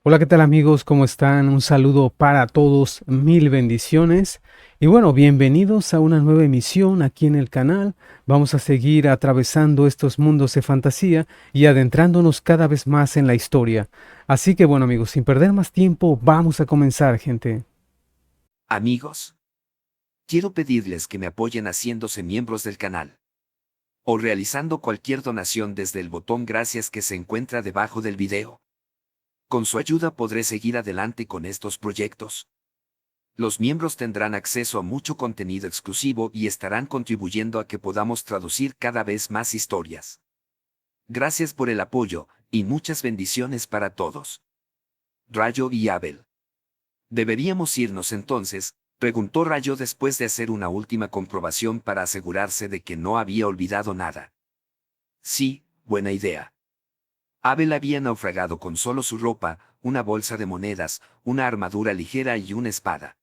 Hola, ¿qué tal amigos? ¿Cómo están? Un saludo para todos, mil bendiciones. Y bueno, bienvenidos a una nueva emisión aquí en el canal. Vamos a seguir atravesando estos mundos de fantasía y adentrándonos cada vez más en la historia. Así que bueno amigos, sin perder más tiempo, vamos a comenzar, gente. Amigos, quiero pedirles que me apoyen haciéndose miembros del canal o realizando cualquier donación desde el botón gracias que se encuentra debajo del video. Con su ayuda podré seguir adelante con estos proyectos. Los miembros tendrán acceso a mucho contenido exclusivo y estarán contribuyendo a que podamos traducir cada vez más historias. Gracias por el apoyo y muchas bendiciones para todos. Rayo y Abel. ¿Deberíamos irnos entonces?, preguntó Rayo después de hacer una última comprobación para asegurarse de que no había olvidado nada. Sí, buena idea. Abel había naufragado con solo su ropa, una bolsa de monedas, una armadura ligera y una espada.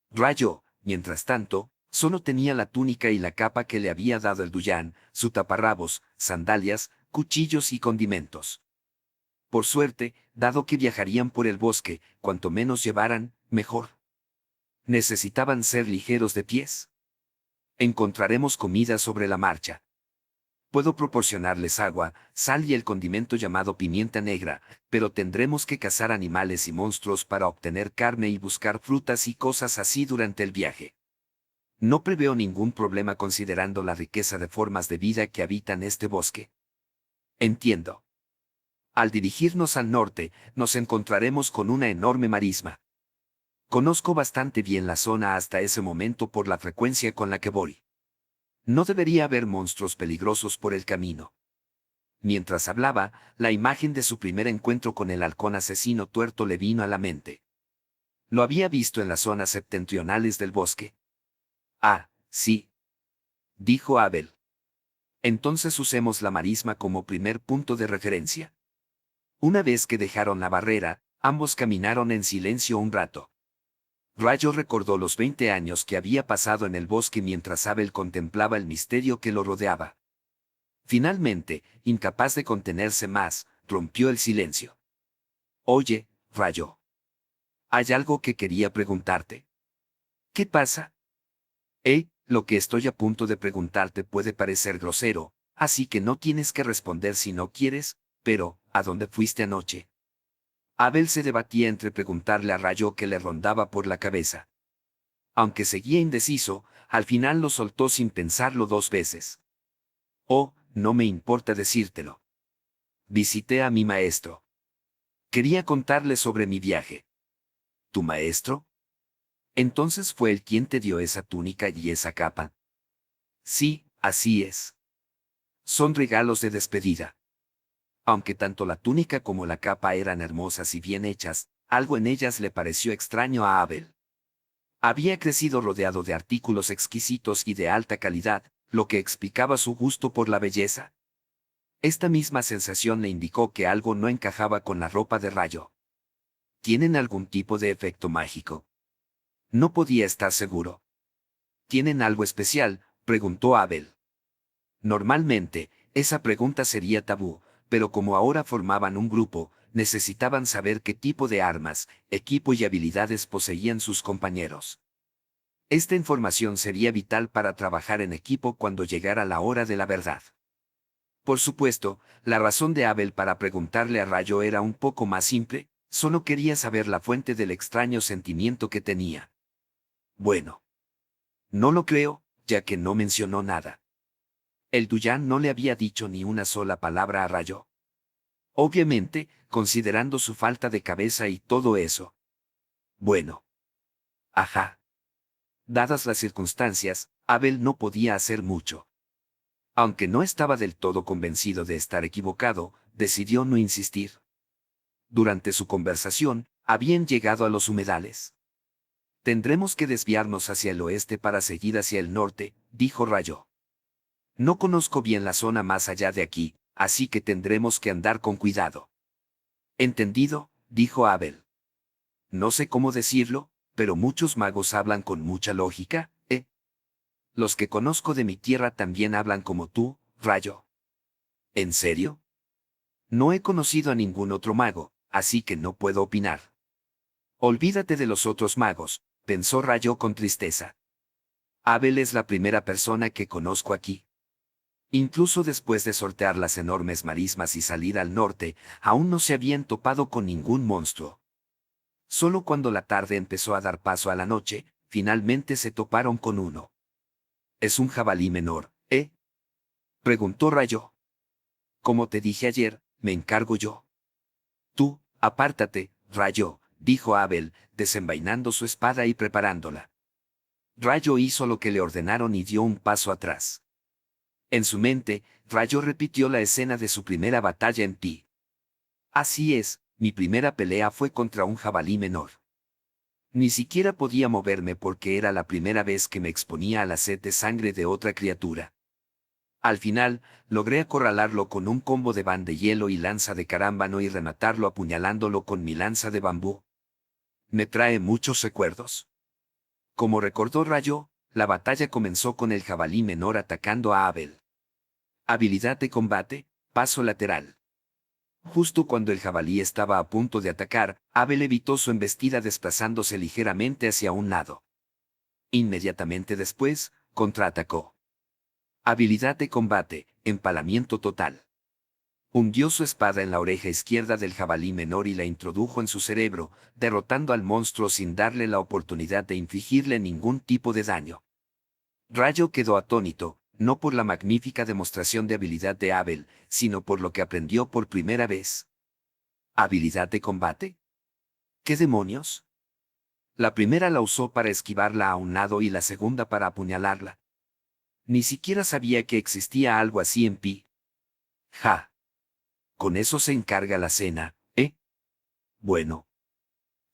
Rayo, mientras tanto, solo tenía la túnica y la capa que le había dado el Duyán, su taparrabos, sandalias, cuchillos y condimentos. Por suerte, dado que viajarían por el bosque, cuanto menos llevaran, mejor. Necesitaban ser ligeros de pies. Encontraremos comida sobre la marcha. Puedo proporcionarles agua, sal y el condimento llamado pimienta negra, pero tendremos que cazar animales y monstruos para obtener carne y buscar frutas y cosas así durante el viaje. No preveo ningún problema considerando la riqueza de formas de vida que habitan este bosque. Entiendo. Al dirigirnos al norte, nos encontraremos con una enorme marisma. Conozco bastante bien la zona hasta ese momento por la frecuencia con la que voy. No debería haber monstruos peligrosos por el camino. Mientras hablaba, la imagen de su primer encuentro con el halcón asesino tuerto le vino a la mente. Lo había visto en las zonas septentrionales del bosque. Ah, sí, dijo Abel. Entonces usemos la marisma como primer punto de referencia. Una vez que dejaron la barrera, ambos caminaron en silencio un rato. Rayo recordó los 20 años que había pasado en el bosque mientras Abel contemplaba el misterio que lo rodeaba. Finalmente, incapaz de contenerse más, rompió el silencio. Oye, Rayo. Hay algo que quería preguntarte. ¿Qué pasa? Lo que estoy a punto de preguntarte puede parecer grosero, así que no tienes que responder si no quieres, pero, ¿a dónde fuiste anoche? Abel se debatía entre preguntarle a Rayo qué le rondaba por la cabeza. Aunque seguía indeciso, al final lo soltó sin pensarlo dos veces. Oh, no me importa decírtelo. Visité a mi maestro. Quería contarle sobre mi viaje. ¿Tu maestro? Entonces fue él quien te dio esa túnica y esa capa. Sí, así es. Son regalos de despedida. Aunque tanto la túnica como la capa eran hermosas y bien hechas, algo en ellas le pareció extraño a Abel. Había crecido rodeado de artículos exquisitos y de alta calidad, lo que explicaba su gusto por la belleza. Esta misma sensación le indicó que algo no encajaba con la ropa de Rayo. ¿Tienen algún tipo de efecto mágico? No podía estar seguro. ¿Tienen algo especial?, preguntó Abel. Normalmente, esa pregunta sería tabú, pero como ahora formaban un grupo, necesitaban saber qué tipo de armas, equipo y habilidades poseían sus compañeros. Esta información sería vital para trabajar en equipo cuando llegara la hora de la verdad. Por supuesto, la razón de Abel para preguntarle a Rayo era un poco más simple, solo quería saber la fuente del extraño sentimiento que tenía. Bueno, no lo creo, ya que no mencionó nada. El Duyán no le había dicho ni una sola palabra a Rayo. Obviamente, considerando su falta de cabeza y todo eso. Bueno. Ajá. Dadas las circunstancias, Abel no podía hacer mucho. Aunque no estaba del todo convencido de estar equivocado, decidió no insistir. Durante su conversación, habían llegado a los humedales. Tendremos que desviarnos hacia el oeste para seguir hacia el norte, dijo Rayo. No conozco bien la zona más allá de aquí, así que tendremos que andar con cuidado. Entendido, dijo Abel. No sé cómo decirlo, pero muchos magos hablan con mucha lógica, ¿eh? Los que conozco de mi tierra también hablan como tú, Rayo. ¿En serio? No he conocido a ningún otro mago, así que no puedo opinar. Olvídate de los otros magos, pensó Rayo con tristeza. Abel es la primera persona que conozco aquí. Incluso después de sortear las enormes marismas y salir al norte, aún no se habían topado con ningún monstruo. Solo cuando la tarde empezó a dar paso a la noche, finalmente se toparon con uno. ¿Es un jabalí menor, eh? Preguntó Rayo. Como te dije ayer, me encargo yo. Tú, apártate, Rayo, dijo Abel, desenvainando su espada y preparándola. Rayo hizo lo que le ordenaron y dio un paso atrás. En su mente, Rayo repitió la escena de su primera batalla en Pi. Así es, mi primera pelea fue contra un jabalí menor. Ni siquiera podía moverme porque era la primera vez que me exponía a la sed de sangre de otra criatura. Al final, logré acorralarlo con un combo de van de hielo y lanza de carámbano y rematarlo apuñalándolo con mi lanza de bambú. Me trae muchos recuerdos. Como recordó Rayo, la batalla comenzó con el jabalí menor atacando a Abel. Habilidad de combate, paso lateral. Justo cuando el jabalí estaba a punto de atacar, Abel evitó su embestida desplazándose ligeramente hacia un lado. Inmediatamente después, contraatacó. Habilidad de combate, empalamiento total. Hundió su espada en la oreja izquierda del jabalí menor y la introdujo en su cerebro, derrotando al monstruo sin darle la oportunidad de infligirle ningún tipo de daño. Rayo quedó atónito, no por la magnífica demostración de habilidad de Abel, sino por lo que aprendió por primera vez. ¿Habilidad de combate? ¿Qué demonios? La primera la usó para esquivarla a un lado y la segunda para apuñalarla. Ni siquiera sabía que existía algo así en Pi. Ja. Con eso se encarga la cena, ¿eh? Bueno.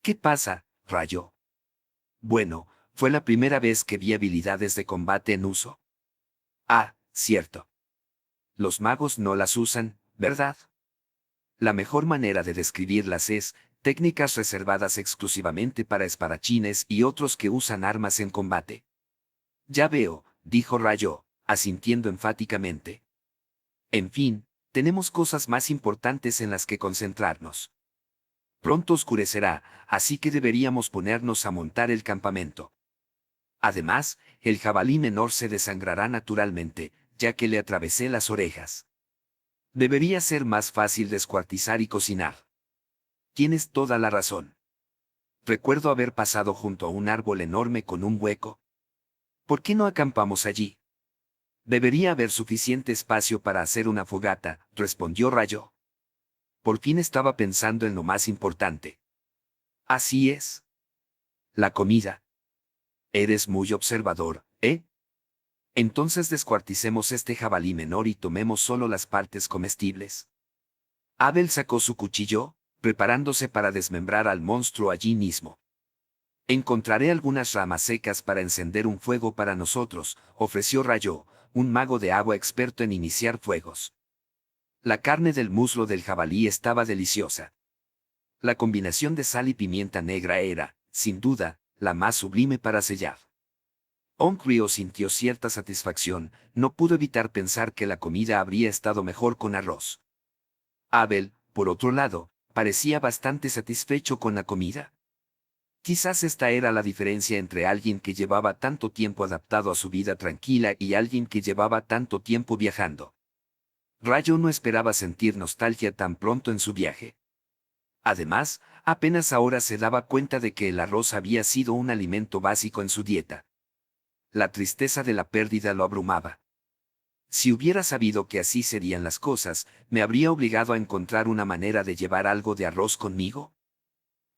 ¿Qué pasa, Rayo? Bueno, fue la primera vez que vi habilidades de combate en uso. Ah, cierto. Los magos no las usan, ¿verdad? La mejor manera de describirlas es, técnicas reservadas exclusivamente para espadachines y otros que usan armas en combate. Ya veo, dijo Rayo, asintiendo enfáticamente. En fin, tenemos cosas más importantes en las que concentrarnos. Pronto oscurecerá, así que deberíamos ponernos a montar el campamento. Además, el jabalí menor se desangrará naturalmente, ya que le atravesé las orejas. Debería ser más fácil descuartizar y cocinar. Tienes toda la razón. Recuerdo haber pasado junto a un árbol enorme con un hueco. ¿Por qué no acampamos allí? Debería haber suficiente espacio para hacer una fogata, respondió Rayo. Por fin estaba pensando en lo más importante. Así es. La comida. Eres muy observador, ¿eh? Entonces descuarticemos este jabalí menor y tomemos solo las partes comestibles. Abel sacó su cuchillo, preparándose para desmembrar al monstruo allí mismo. Encontraré algunas ramas secas para encender un fuego para nosotros, ofreció Rayo, un mago de agua experto en iniciar fuegos. La carne del muslo del jabalí estaba deliciosa. La combinación de sal y pimienta negra era, sin duda, la más sublime para sellar. Onryo sintió cierta satisfacción, no pudo evitar pensar que la comida habría estado mejor con arroz. Abel, por otro lado, parecía bastante satisfecho con la comida. Quizás esta era la diferencia entre alguien que llevaba tanto tiempo adaptado a su vida tranquila y alguien que llevaba tanto tiempo viajando. Rayo no esperaba sentir nostalgia tan pronto en su viaje. Además, apenas ahora se daba cuenta de que el arroz había sido un alimento básico en su dieta. La tristeza de la pérdida lo abrumaba. Si hubiera sabido que así serían las cosas, ¿me habría obligado a encontrar una manera de llevar algo de arroz conmigo?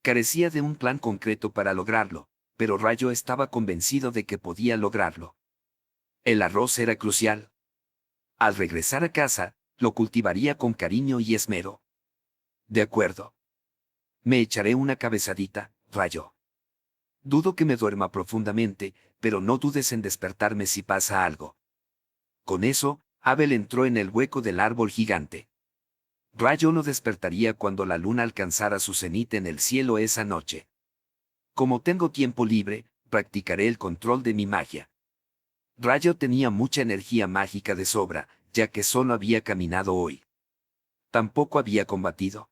Carecía de un plan concreto para lograrlo, pero Rayo estaba convencido de que podía lograrlo. El arroz era crucial. Al regresar a casa, lo cultivaría con cariño y esmero. De acuerdo. Me echaré una cabezadita, Rayo. Dudo que me duerma profundamente, pero no dudes en despertarme si pasa algo. Con eso, Abel entró en el hueco del árbol gigante. Rayo lo despertaría cuando la luna alcanzara su cenit en el cielo esa noche. Como tengo tiempo libre, practicaré el control de mi magia. Rayo tenía mucha energía mágica de sobra, ya que solo había caminado hoy. Tampoco había combatido.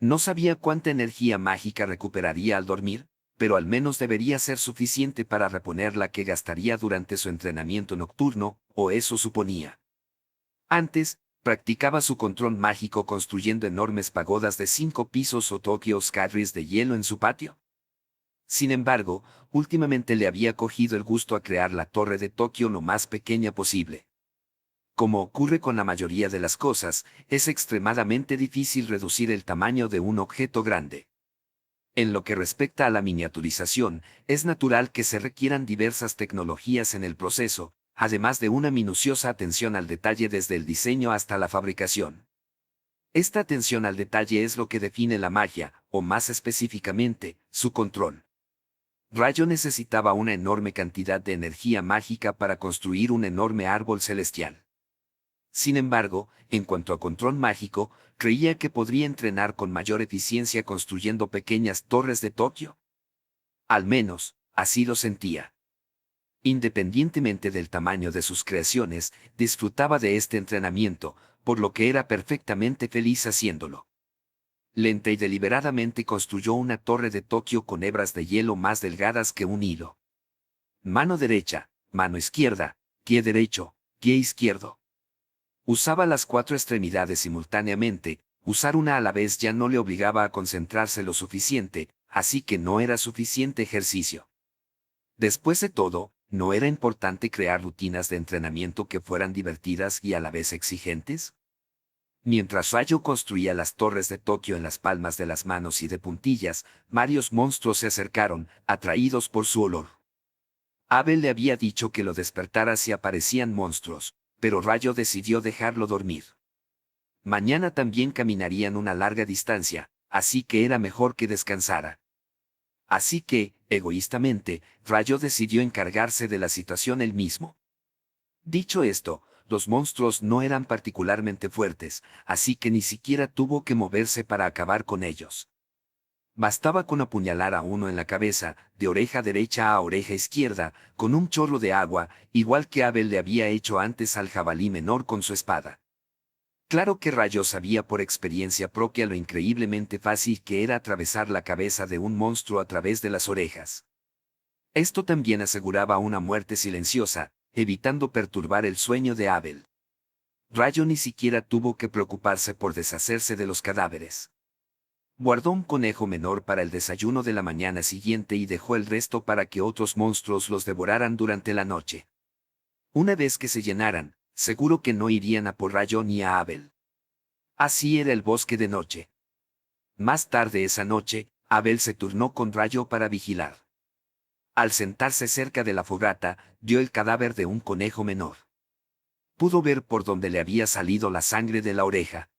No sabía cuánta energía mágica recuperaría al dormir, pero al menos debería ser suficiente para reponer la que gastaría durante su entrenamiento nocturno, o eso suponía. Antes, practicaba su control mágico construyendo enormes pagodas de 5 pisos o Tokyo Skyries de hielo en su patio. Sin embargo, últimamente le había cogido el gusto a crear la torre de Tokio lo más pequeña posible. Como ocurre con la mayoría de las cosas, es extremadamente difícil reducir el tamaño de un objeto grande. En lo que respecta a la miniaturización, es natural que se requieran diversas tecnologías en el proceso, además de una minuciosa atención al detalle desde el diseño hasta la fabricación. Esta atención al detalle es lo que define la magia, o más específicamente, su control. Rayo necesitaba una enorme cantidad de energía mágica para construir un enorme árbol celestial. Sin embargo, en cuanto a control mágico, creía que podría entrenar con mayor eficiencia construyendo pequeñas torres de Tokio. Al menos, así lo sentía. Independientemente del tamaño de sus creaciones, disfrutaba de este entrenamiento, por lo que era perfectamente feliz haciéndolo. Lenta y deliberadamente construyó una torre de Tokio con hebras de hielo más delgadas que un hilo. Mano derecha, mano izquierda, pie derecho, pie izquierdo. Usaba las 4 extremidades simultáneamente, usar una a la vez ya no le obligaba a concentrarse lo suficiente, así que no era suficiente ejercicio. Después de todo, ¿no era importante crear rutinas de entrenamiento que fueran divertidas y a la vez exigentes? Mientras Rayo construía las torres de Tokio en las palmas de las manos y de puntillas, varios monstruos se acercaron, atraídos por su olor. Abel le había dicho que lo despertara si aparecían monstruos, pero Rayo decidió dejarlo dormir. Mañana también caminarían una larga distancia, así que era mejor que descansara. Así que, egoístamente, Rayo decidió encargarse de la situación él mismo. Dicho esto, los monstruos no eran particularmente fuertes, así que ni siquiera tuvo que moverse para acabar con ellos. Bastaba con apuñalar a uno en la cabeza, de oreja derecha a oreja izquierda, con un chorro de agua, igual que Abel le había hecho antes al jabalí menor con su espada. Claro que Rayo sabía por experiencia propia lo increíblemente fácil que era atravesar la cabeza de un monstruo a través de las orejas. Esto también aseguraba una muerte silenciosa, evitando perturbar el sueño de Abel. Rayo ni siquiera tuvo que preocuparse por deshacerse de los cadáveres. Guardó un conejo menor para el desayuno de la mañana siguiente y dejó el resto para que otros monstruos los devoraran durante la noche. Una vez que se llenaran, seguro que no irían a por Rayo ni a Abel. Así era el bosque de noche. Más tarde esa noche, Abel se turnó con Rayo para vigilar. Al sentarse cerca de la fogata, vio el cadáver de un conejo menor. Pudo ver por donde le había salido la sangre de la oreja.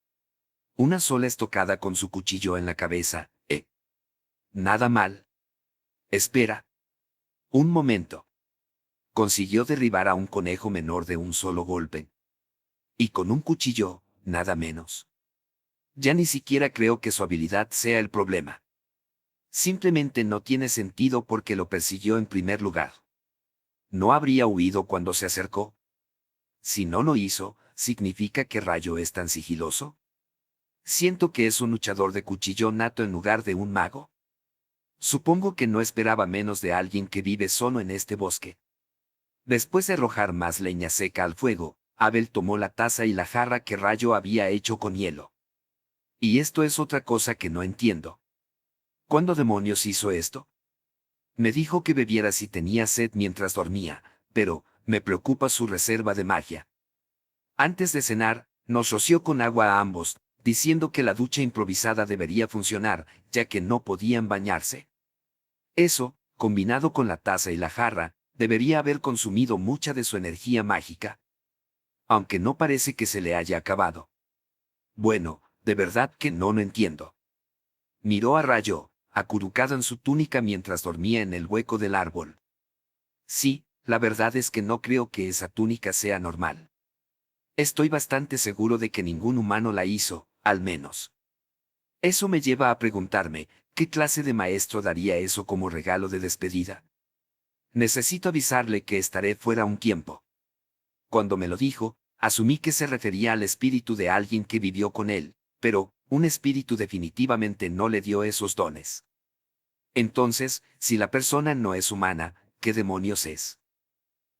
Una sola estocada con su cuchillo en la cabeza, Nada mal. Espera. Un momento. Consiguió derribar a un conejo menor de un solo golpe. Y con un cuchillo, nada menos. Ya ni siquiera creo que su habilidad sea el problema. Simplemente no tiene sentido porque lo persiguió en primer lugar. ¿No habría huido cuando se acercó? Si no lo hizo, ¿significa que Rayo es tan sigiloso? Siento que es un luchador de cuchillo nato en lugar de un mago. Supongo que no esperaba menos de alguien que vive solo en este bosque. Después de arrojar más leña seca al fuego, Abel tomó la taza y la jarra que Rayo había hecho con hielo. Y esto es otra cosa que no entiendo. ¿Cuándo demonios hizo esto? Me dijo que bebiera si tenía sed mientras dormía, pero me preocupa su reserva de magia. Antes de cenar, nos roció con agua a ambos, diciendo que la ducha improvisada debería funcionar, ya que no podían bañarse. Eso, combinado con la taza y la jarra, debería haber consumido mucha de su energía mágica. Aunque no parece que se le haya acabado. Bueno, de verdad que no lo entiendo. Miró a Rayo, acurrucado en su túnica mientras dormía en el hueco del árbol. Sí, la verdad es que no creo que esa túnica sea normal. Estoy bastante seguro de que ningún humano la hizo, al menos. Eso me lleva a preguntarme, ¿qué clase de maestro daría eso como regalo de despedida? Necesito avisarle que estaré fuera un tiempo. Cuando me lo dijo, asumí que se refería al espíritu de alguien que vivió con él, pero, un espíritu definitivamente no le dio esos dones. Entonces, si la persona no es humana, ¿qué demonios es?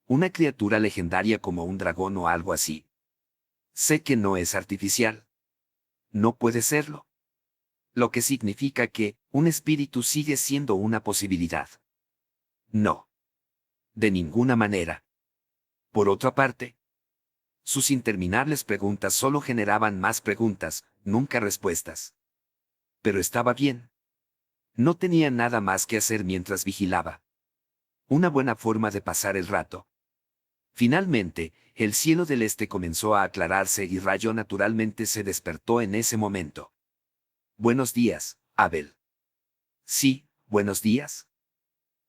¿Una criatura legendaria como un dragón o algo así? Sé que no es artificial. No puede serlo. Lo que significa que un espíritu sigue siendo una posibilidad. No. De ninguna manera. Por otra parte, sus interminables preguntas solo generaban más preguntas, nunca respuestas. Pero estaba bien. No tenía nada más que hacer mientras vigilaba. Una buena forma de pasar el rato. Finalmente, el cielo del este comenzó a aclararse y Rayo naturalmente se despertó en ese momento. Buenos días, Abel. Sí, buenos días.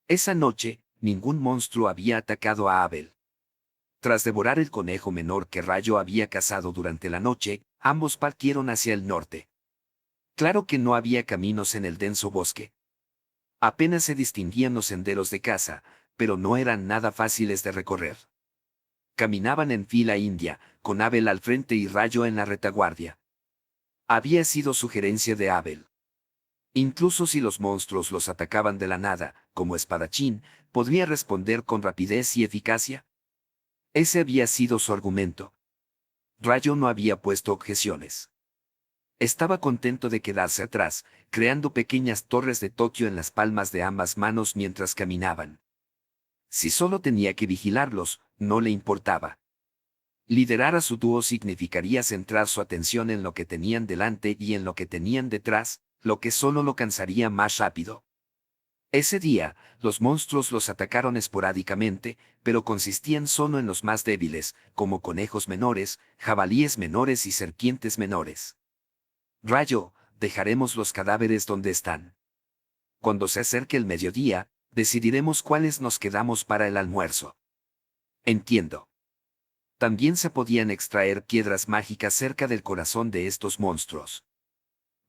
Esa noche, ningún monstruo había atacado a Abel. Tras devorar el conejo menor que Rayo había cazado durante la noche, ambos partieron hacia el norte. Claro que no había caminos en el denso bosque. Apenas se distinguían los senderos de caza, pero no eran nada fáciles de recorrer. Caminaban en fila india, con Abel al frente y Rayo en la retaguardia. Había sido sugerencia de Abel. Incluso si los monstruos los atacaban de la nada, como espadachín, podría responder con rapidez y eficacia. Ese había sido su argumento. Rayo no había puesto objeciones. Estaba contento de quedarse atrás, creando pequeñas torres de Tokio en las palmas de ambas manos mientras caminaban. Si solo tenía que vigilarlos, no le importaba. Liderar a su dúo significaría centrar su atención en lo que tenían delante y en lo que tenían detrás, lo que solo lo cansaría más rápido. Ese día, los monstruos los atacaron esporádicamente, pero consistían solo en los más débiles, como conejos menores, jabalíes menores y serpientes menores. Rayo, dejaremos los cadáveres donde están. Cuando se acerque el mediodía, decidiremos cuáles nos quedamos para el almuerzo. Entiendo. También se podían extraer piedras mágicas cerca del corazón de estos monstruos.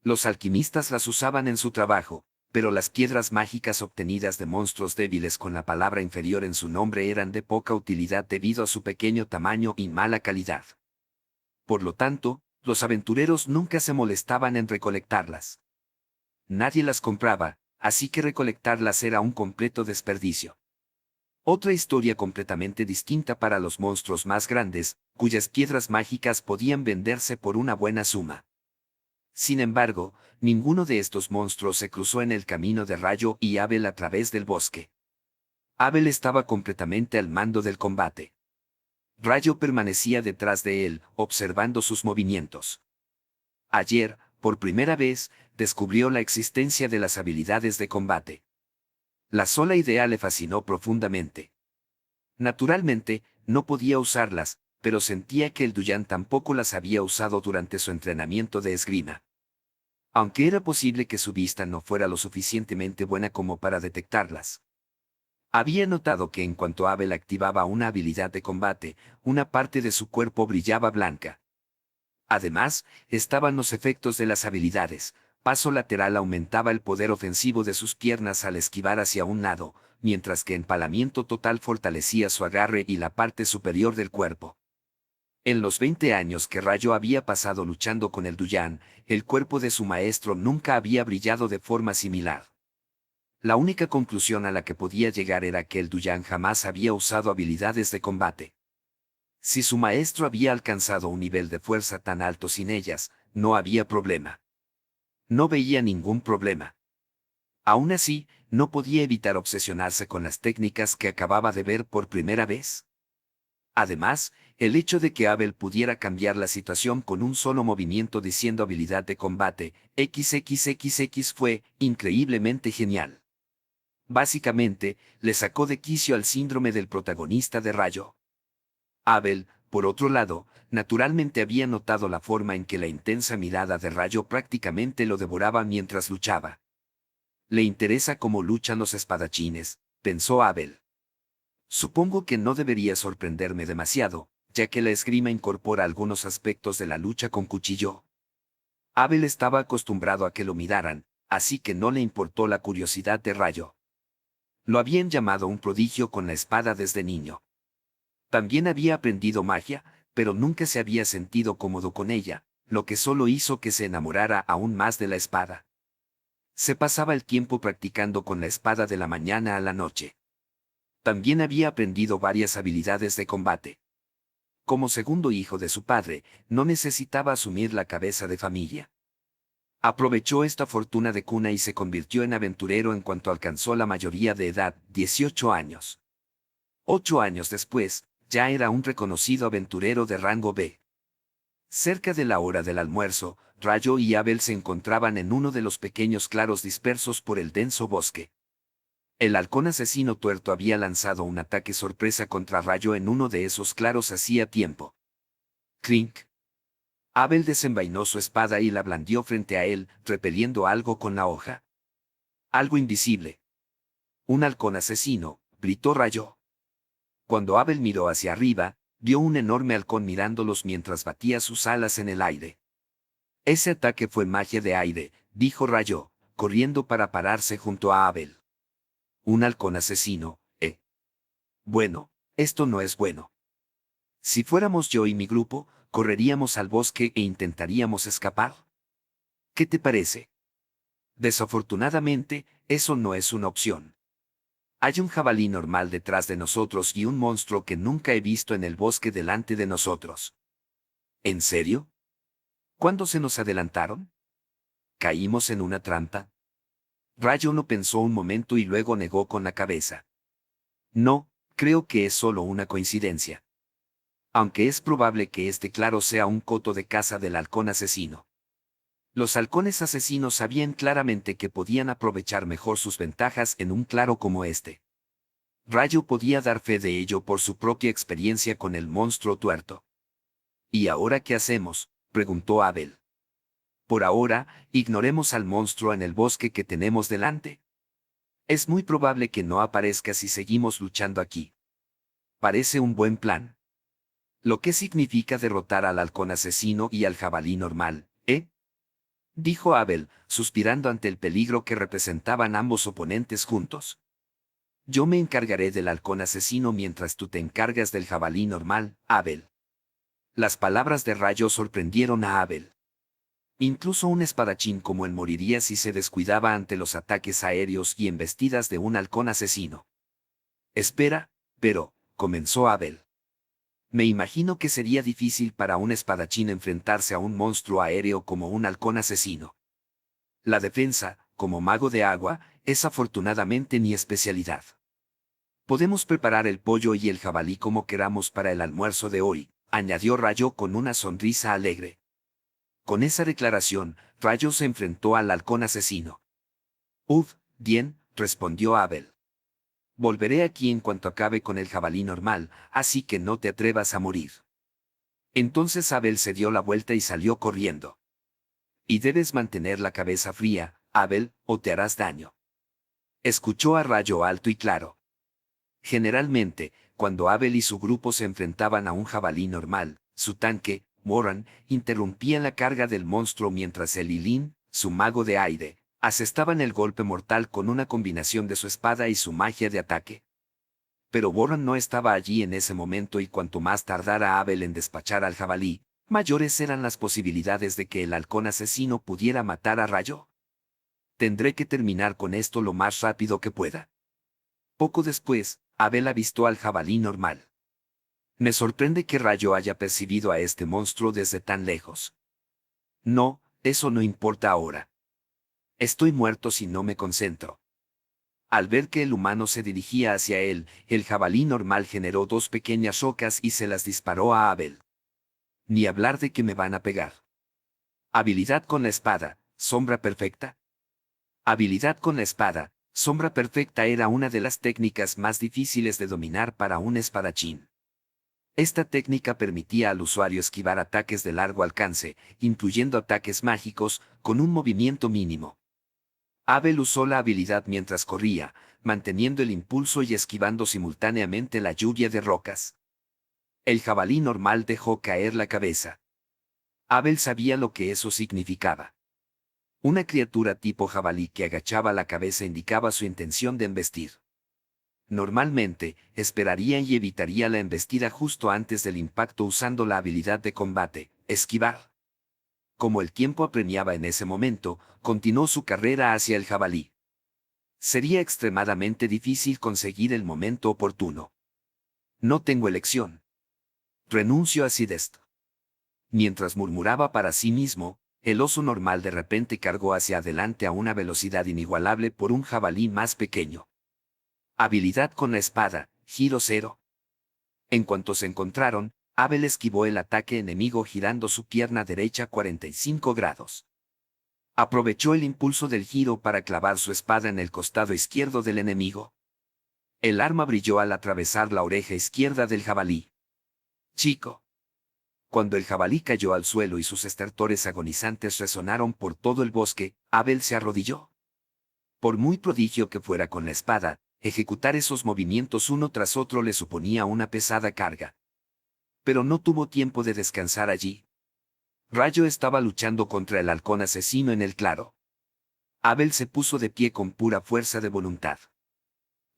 Los alquimistas las usaban en su trabajo, pero las piedras mágicas obtenidas de monstruos débiles con la palabra inferior en su nombre eran de poca utilidad debido a su pequeño tamaño y mala calidad. Por lo tanto, los aventureros nunca se molestaban en recolectarlas. Nadie las compraba, así que recolectarlas era un completo desperdicio. Otra historia completamente distinta para los monstruos más grandes, cuyas piedras mágicas podían venderse por una buena suma. Sin embargo, ninguno de estos monstruos se cruzó en el camino de Rayo y Abel a través del bosque. Abel estaba completamente al mando del combate. Rayo permanecía detrás de él, observando sus movimientos. Ayer, por primera vez, descubrió la existencia de las habilidades de combate. La sola idea le fascinó profundamente. Naturalmente, no podía usarlas, pero sentía que el Duyan tampoco las había usado durante su entrenamiento de esgrima. Aunque era posible que su vista no fuera lo suficientemente buena como para detectarlas. Había notado que en cuanto Abel activaba una habilidad de combate, una parte de su cuerpo brillaba blanca. Además, estaban los efectos de las habilidades. Paso lateral aumentaba el poder ofensivo de sus piernas al esquivar hacia un lado, mientras que empalamiento total fortalecía su agarre y la parte superior del cuerpo. En los 20 años que Rayo había pasado luchando con el Duyan, el cuerpo de su maestro nunca había brillado de forma similar. La única conclusión a la que podía llegar era que el Duyan jamás había usado habilidades de combate. Si su maestro había alcanzado un nivel de fuerza tan alto sin ellas, no había problema. No veía ningún problema. Aún así, no podía evitar obsesionarse con las técnicas que acababa de ver por primera vez. Además, el hecho de que Abel pudiera cambiar la situación con un solo movimiento diciendo habilidad de combate, XXXX fue increíblemente genial. Básicamente, le sacó de quicio al síndrome del protagonista de Rayo. Abel, por otro lado, naturalmente había notado la forma en que la intensa mirada de Rayo prácticamente lo devoraba mientras luchaba. Le interesa cómo luchan los espadachines, pensó Abel. Supongo que no debería sorprenderme demasiado, ya que la esgrima incorpora algunos aspectos de la lucha con cuchillo. Abel estaba acostumbrado a que lo miraran, así que no le importó la curiosidad de Rayo. Lo habían llamado un prodigio con la espada desde niño. También había aprendido magia, pero nunca se había sentido cómodo con ella, lo que solo hizo que se enamorara aún más de la espada. Se pasaba el tiempo practicando con la espada de la mañana a la noche. También había aprendido varias habilidades de combate. Como segundo hijo de su padre, no necesitaba asumir la cabeza de familia. Aprovechó esta fortuna de cuna y se convirtió en aventurero en cuanto alcanzó la mayoría de edad, 18 años. 8 años después, ya era un reconocido aventurero de rango B. Cerca de la hora del almuerzo, Rayo y Abel se encontraban en uno de los pequeños claros dispersos por el denso bosque. El halcón asesino tuerto había lanzado un ataque sorpresa contra Rayo en uno de esos claros hacía tiempo. Clink. Abel desenvainó su espada y la blandió frente a él, repeliendo algo con la hoja. Algo invisible. Un halcón asesino, gritó Rayo. Cuando Abel miró hacia arriba, vio un enorme halcón mirándolos mientras batía sus alas en el aire. Ese ataque fue magia de aire, dijo Rayo, corriendo para pararse junto a Abel. Un halcón asesino, ¿eh? Bueno, esto no es bueno. Si fuéramos yo y mi grupo, correríamos al bosque e intentaríamos escapar. ¿Qué te parece? Desafortunadamente, eso no es una opción. Hay un jabalí normal detrás de nosotros y un monstruo que nunca he visto en el bosque delante de nosotros. ¿En serio? ¿Cuándo se nos adelantaron? ¿Caímos en una trampa? Rayo no pensó un momento y luego negó con la cabeza. No, creo que es solo una coincidencia. Aunque es probable que este claro sea un coto de caza del halcón asesino. Los halcones asesinos sabían claramente que podían aprovechar mejor sus ventajas en un claro como este. Rayo podía dar fe de ello por su propia experiencia con el monstruo tuerto. ¿Y ahora qué hacemos?, preguntó Abel. Por ahora, ignoremos al monstruo en el bosque que tenemos delante. Es muy probable que no aparezca si seguimos luchando aquí. Parece un buen plan. Lo que significa derrotar al halcón asesino y al jabalí normal, ¿eh? Dijo Abel, suspirando ante el peligro que representaban ambos oponentes juntos. Yo me encargaré del halcón asesino mientras tú te encargas del jabalí normal, Abel. Las palabras de Rayo sorprendieron a Abel. Incluso un espadachín como él moriría si se descuidaba ante los ataques aéreos y embestidas de un halcón asesino. Espera, pero, comenzó Abel. Me imagino que sería difícil para un espadachín enfrentarse a un monstruo aéreo como un halcón asesino. La defensa, como mago de agua, es afortunadamente mi especialidad. Podemos preparar el pollo y el jabalí como queramos para el almuerzo de hoy, añadió Rayo con una sonrisa alegre. Con esa declaración, Rayo se enfrentó al halcón asesino. Bien, respondió Abel. Volveré aquí en cuanto acabe con el jabalí normal, así que no te atrevas a morir. Entonces Abel se dio la vuelta y salió corriendo. Y debes mantener la cabeza fría, Abel, o te harás daño. Escuchó a Rayo alto y claro. Generalmente, cuando Abel y su grupo se enfrentaban a un jabalí normal, su tanque, Moran, interrumpía la carga del monstruo mientras el Lilin, su mago de aire, asestaban el golpe mortal con una combinación de su espada y su magia de ataque. Pero Moran no estaba allí en ese momento y cuanto más tardara Abel en despachar al jabalí, mayores eran las posibilidades de que el halcón asesino pudiera matar a Rayo. Tendré que terminar con esto lo más rápido que pueda. Poco después, Abel avistó al jabalí normal. Me sorprende que Rayo haya percibido a este monstruo desde tan lejos. No, eso no importa ahora. Estoy muerto si no me concentro. Al ver que el humano se dirigía hacia él, el jabalí normal generó dos pequeñas rocas y se las disparó a Abel. Ni hablar de que me van a pegar. Habilidad con la espada, sombra perfecta. Habilidad con la espada, sombra perfecta era una de las técnicas más difíciles de dominar para un espadachín. Esta técnica permitía al usuario esquivar ataques de largo alcance, incluyendo ataques mágicos, con un movimiento mínimo. Abel usó la habilidad mientras corría, manteniendo el impulso y esquivando simultáneamente la lluvia de rocas. El jabalí normal dejó caer la cabeza. Abel sabía lo que eso significaba. Una criatura tipo jabalí que agachaba la cabeza indicaba su intención de embestir. Normalmente, esperaría y evitaría la embestida justo antes del impacto usando la habilidad de combate, esquivar. Como el tiempo apremiaba en ese momento, continuó su carrera hacia el jabalí. Sería extremadamente difícil conseguir el momento oportuno. No tengo elección. Renuncio a Sidest. Mientras murmuraba para sí mismo, el oso normal de repente cargó hacia adelante a una velocidad inigualable por un jabalí más pequeño. Habilidad con la espada, giro 0. En cuanto se encontraron, Abel esquivó el ataque enemigo girando su pierna derecha 45 grados. Aprovechó el impulso del giro para clavar su espada en el costado izquierdo del enemigo. El arma brilló al atravesar la oreja izquierda del jabalí. Chico. Cuando el jabalí cayó al suelo y sus estertores agonizantes resonaron por todo el bosque, Abel se arrodilló. Por muy prodigio que fuera con la espada, ejecutar esos movimientos uno tras otro le suponía una pesada carga. Pero no tuvo tiempo de descansar allí. Rayo estaba luchando contra el halcón asesino en el claro. Abel se puso de pie con pura fuerza de voluntad.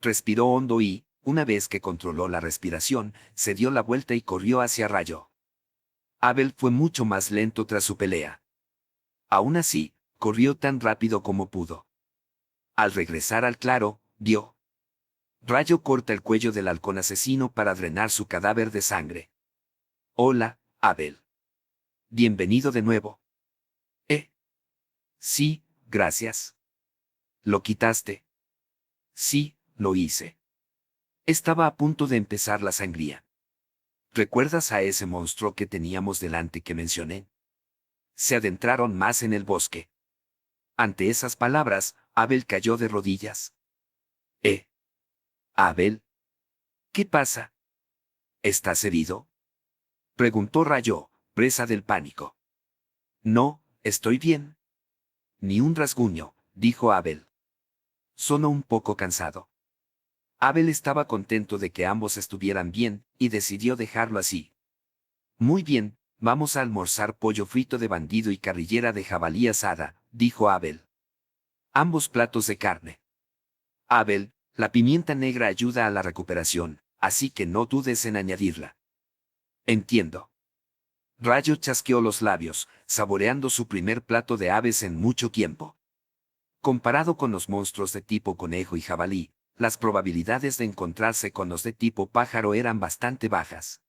Respiró hondo y, una vez que controló la respiración, se dio la vuelta y corrió hacia Rayo. Abel fue mucho más lento tras su pelea. Aún así, corrió tan rápido como pudo. Al regresar al claro, vio. Rayo corta el cuello del halcón asesino para drenar su cadáver de sangre. Hola, Abel. Bienvenido de nuevo. Sí, gracias. ¿Lo quitaste? Sí, lo hice. Estaba a punto de empezar la sangría. ¿Recuerdas a ese monstruo que teníamos delante que mencioné? Se adentraron más en el bosque. Ante esas palabras, Abel cayó de rodillas. Abel. ¿Qué pasa? ¿Estás herido? Preguntó Rayo, presa del pánico. No, estoy bien. Ni un rasguño, dijo Abel. Solo un poco cansado. Abel estaba contento de que ambos estuvieran bien, y decidió dejarlo así. Muy bien, vamos a almorzar pollo frito de bandido y carrillera de jabalí asada, dijo Abel. Ambos platos de carne. Abel, la pimienta negra ayuda a la recuperación, así que no dudes en añadirla. Entiendo. Rayo chasqueó los labios, saboreando su primer plato de aves en mucho tiempo. Comparado con los monstruos de tipo conejo y jabalí, las probabilidades de encontrarse con los de tipo pájaro eran bastante bajas.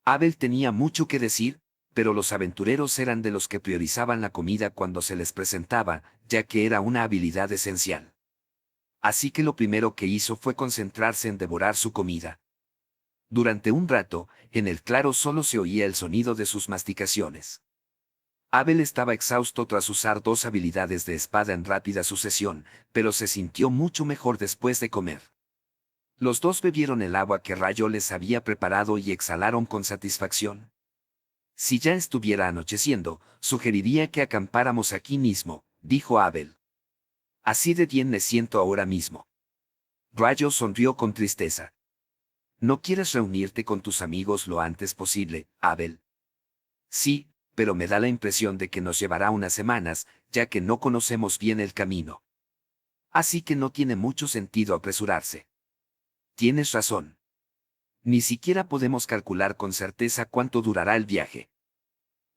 Abel tenía mucho que decir, pero los aventureros eran de los que priorizaban la comida cuando se les presentaba, ya que era una habilidad esencial. Así que lo primero que hizo fue concentrarse en devorar su comida. Durante un rato, en el claro solo se oía el sonido de sus masticaciones. Abel estaba exhausto tras usar dos habilidades de espada en rápida sucesión, pero se sintió mucho mejor después de comer. Los dos bebieron el agua que Rayo les había preparado y exhalaron con satisfacción. Si ya estuviera anocheciendo, sugeriría que acampáramos aquí mismo, dijo Abel. Así de bien me siento ahora mismo. Rayo sonrió con tristeza. ¿No quieres reunirte con tus amigos lo antes posible, Abel? Sí, pero me da la impresión de que nos llevará unas semanas, ya que no conocemos bien el camino. Así que no tiene mucho sentido apresurarse. Tienes razón. Ni siquiera podemos calcular con certeza cuánto durará el viaje.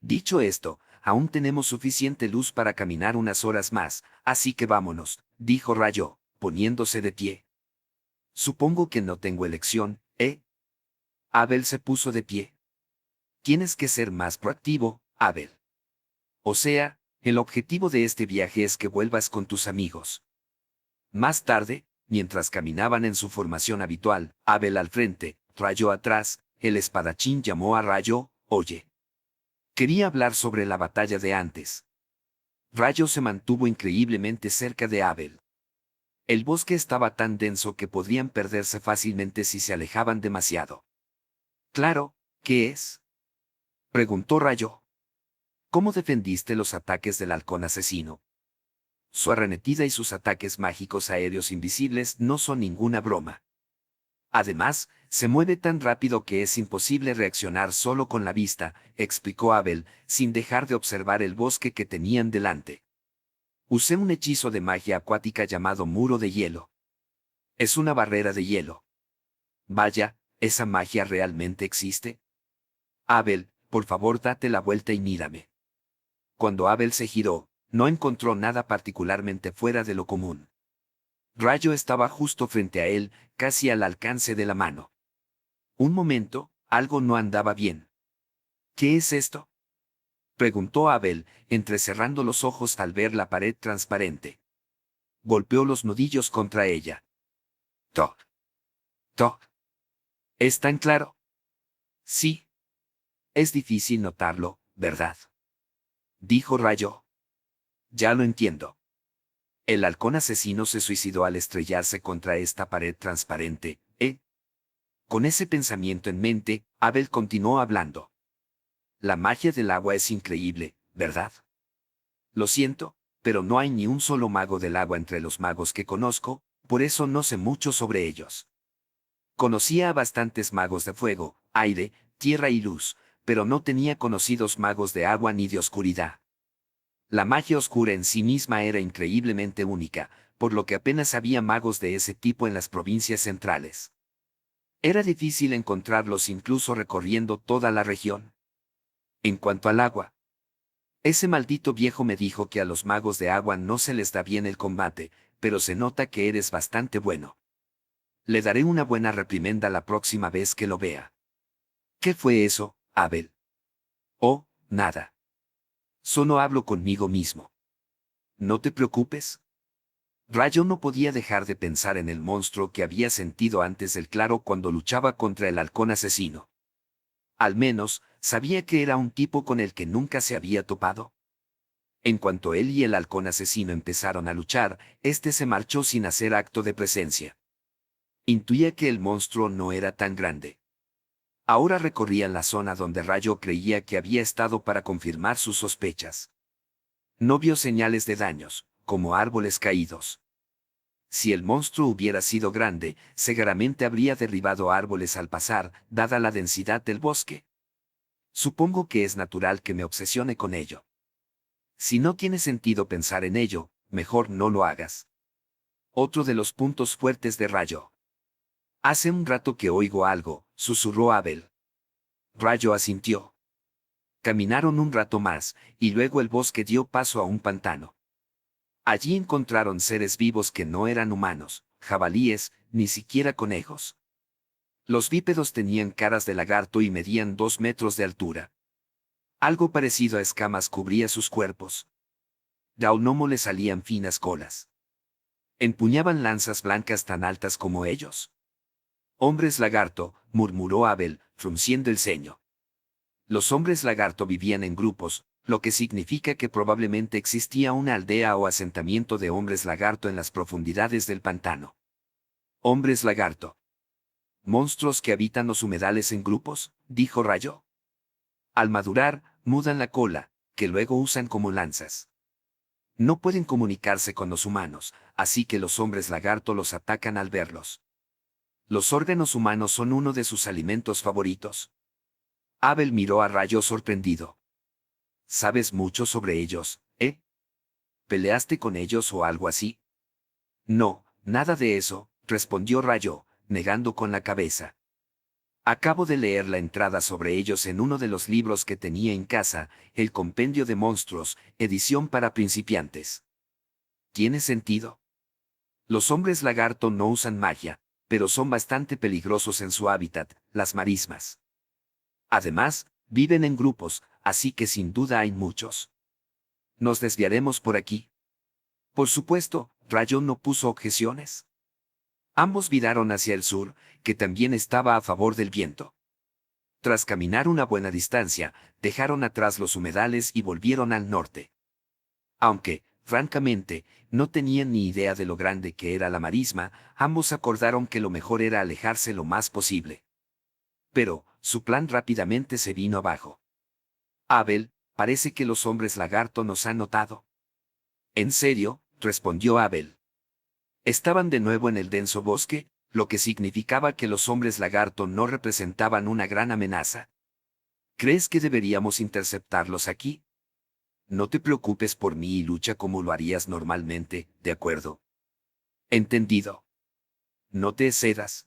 Dicho esto, aún tenemos suficiente luz para caminar unas horas más, así que vámonos, dijo Rayo, poniéndose de pie. Supongo que no tengo elección, ¿eh? Abel se puso de pie. Tienes que ser más proactivo, Abel. O sea, el objetivo de este viaje es que vuelvas con tus amigos. Más tarde, mientras caminaban en su formación habitual, Abel al frente, Rayo atrás, el espadachín llamó a Rayo, oye. Quería hablar sobre la batalla de antes. Rayo se mantuvo increíblemente cerca de Abel. El bosque estaba tan denso que podrían perderse fácilmente si se alejaban demasiado. Claro, ¿qué es? Preguntó Rayo. ¿Cómo defendiste los ataques del halcón asesino? Su arremetida y sus ataques mágicos aéreos invisibles no son ninguna broma. Además, se mueve tan rápido que es imposible reaccionar solo con la vista, explicó Abel, sin dejar de observar el bosque que tenían delante. Usé un hechizo de magia acuática llamado Muro de Hielo. Es una barrera de hielo. Vaya, ¿esa magia realmente existe? Abel, por favor date la vuelta y mírame. Cuando Abel se giró, no encontró nada particularmente fuera de lo común. Rayo estaba justo frente a él, casi al alcance de la mano. Un momento, algo no andaba bien. ¿Qué es esto?, preguntó Abel, entrecerrando los ojos al ver la pared transparente. Golpeó los nudillos contra ella. Toc. Toc. ¿Es tan claro? Sí. Es difícil notarlo, ¿verdad?, dijo Rayo. Ya lo entiendo. El halcón asesino se suicidó al estrellarse contra esta pared transparente, ¿eh? Con ese pensamiento en mente, Abel continuó hablando. La magia del agua es increíble, ¿verdad? Lo siento, pero no hay ni un solo mago del agua entre los magos que conozco, por eso no sé mucho sobre ellos. Conocía a bastantes magos de fuego, aire, tierra y luz, pero no tenía conocidos magos de agua ni de oscuridad. La magia oscura en sí misma era increíblemente única, por lo que apenas había magos de ese tipo en las provincias centrales. Era difícil encontrarlos incluso recorriendo toda la región. En cuanto al agua, ese maldito viejo me dijo que a los magos de agua no se les da bien el combate, pero se nota que eres bastante bueno. Le daré una buena reprimenda la próxima vez que lo vea. ¿Qué fue eso, Abel? Oh, nada. Solo hablo conmigo mismo. No te preocupes. Rayo no podía dejar de pensar en el monstruo que había sentido antes del claro cuando luchaba contra el halcón asesino. Al menos, sabía que era un tipo con el que nunca se había topado. En cuanto él y el halcón asesino empezaron a luchar, este se marchó sin hacer acto de presencia. Intuía que el monstruo no era tan grande. Ahora recorrían la zona donde Rayo creía que había estado para confirmar sus sospechas. No vio señales de daños, como árboles caídos. Si el monstruo hubiera sido grande, seguramente habría derribado árboles al pasar, dada la densidad del bosque. Supongo que es natural que me obsesione con ello. Si no tiene sentido pensar en ello, mejor no lo hagas. Otro de los puntos fuertes de Rayo. Hace un rato que oigo algo, susurró Abel. Rayo asintió. Caminaron un rato más, y luego el bosque dio paso a un pantano. Allí encontraron seres vivos que no eran humanos, jabalíes, ni siquiera conejos. Los bípedos tenían caras de lagarto y medían 2 metros de altura. Algo parecido a escamas cubría sus cuerpos. De un gnomo le salían finas colas. Empuñaban lanzas blancas tan altas como ellos. Hombres lagarto, murmuró Abel, frunciendo el ceño. Los hombres lagarto vivían en grupos, lo que significa que probablemente existía una aldea o asentamiento de hombres lagarto en las profundidades del pantano. Hombres lagarto. Monstruos que habitan los humedales en grupos, dijo Rayo. Al madurar, mudan la cola, que luego usan como lanzas. No pueden comunicarse con los humanos, así que los hombres lagarto los atacan al verlos. Los órganos humanos son uno de sus alimentos favoritos. Abel miró a Rayo sorprendido. ¿Sabes mucho sobre ellos, eh? ¿Peleaste con ellos o algo así? No, nada de eso, respondió Rayo, negando con la cabeza. Acabo de leer la entrada sobre ellos en uno de los libros que tenía en casa, el Compendio de Monstruos, edición para principiantes. ¿Tiene sentido? Los hombres lagarto no usan magia, pero son bastante peligrosos en su hábitat, las marismas. Además, viven en grupos, así que sin duda hay muchos. ¿Nos desviaremos por aquí? Por supuesto, Rayo no puso objeciones. Ambos viraron hacia el sur, que también estaba a favor del viento. Tras caminar una buena distancia, dejaron atrás los humedales y volvieron al norte. Aunque, francamente, no tenían ni idea de lo grande que era la marisma, ambos acordaron que lo mejor era alejarse lo más posible. Pero, su plan rápidamente se vino abajo. Abel, parece que los hombres lagarto nos han notado. ¿En serio?, respondió Abel. Estaban de nuevo en el denso bosque, lo que significaba que los hombres lagarto no representaban una gran amenaza. ¿Crees que deberíamos interceptarlos aquí? No te preocupes por mí y lucha como lo harías normalmente, ¿de acuerdo? Entendido. No te excedas.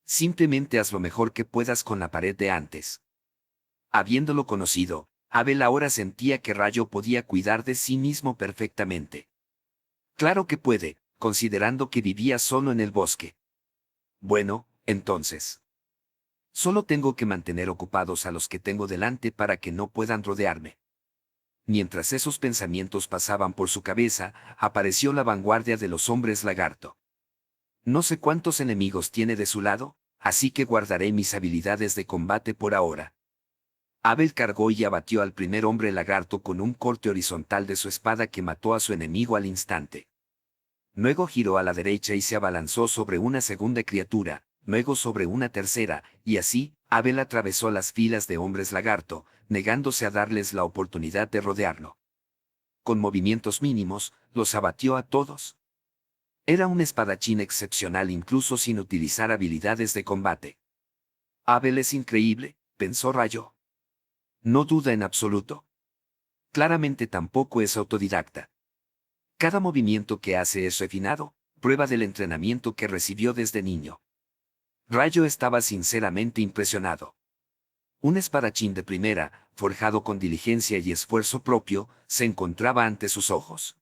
Simplemente haz lo mejor que puedas con la pared de antes. Habiéndolo conocido, Abel ahora sentía que Rayo podía cuidar de sí mismo perfectamente. Claro que puede, considerando que vivía solo en el bosque. Bueno, entonces. Solo tengo que mantener ocupados a los que tengo delante para que no puedan rodearme. Mientras esos pensamientos pasaban por su cabeza, apareció la vanguardia de los hombres lagarto. No sé cuántos enemigos tiene de su lado, así que guardaré mis habilidades de combate por ahora. Abel cargó y abatió al primer hombre lagarto con un corte horizontal de su espada que mató a su enemigo al instante. Luego giró a la derecha y se abalanzó sobre una segunda criatura, luego sobre una tercera, y así, Abel atravesó las filas de hombres lagarto, negándose a darles la oportunidad de rodearlo. Con movimientos mínimos, los abatió a todos. Era un espadachín excepcional incluso sin utilizar habilidades de combate. Abel es increíble, pensó Rayo. No duda en absoluto. Claramente tampoco es autodidacta. Cada movimiento que hace es refinado, prueba del entrenamiento que recibió desde niño. Rayo estaba sinceramente impresionado. Un espadachín de primera, forjado con diligencia y esfuerzo propio, se encontraba ante sus ojos.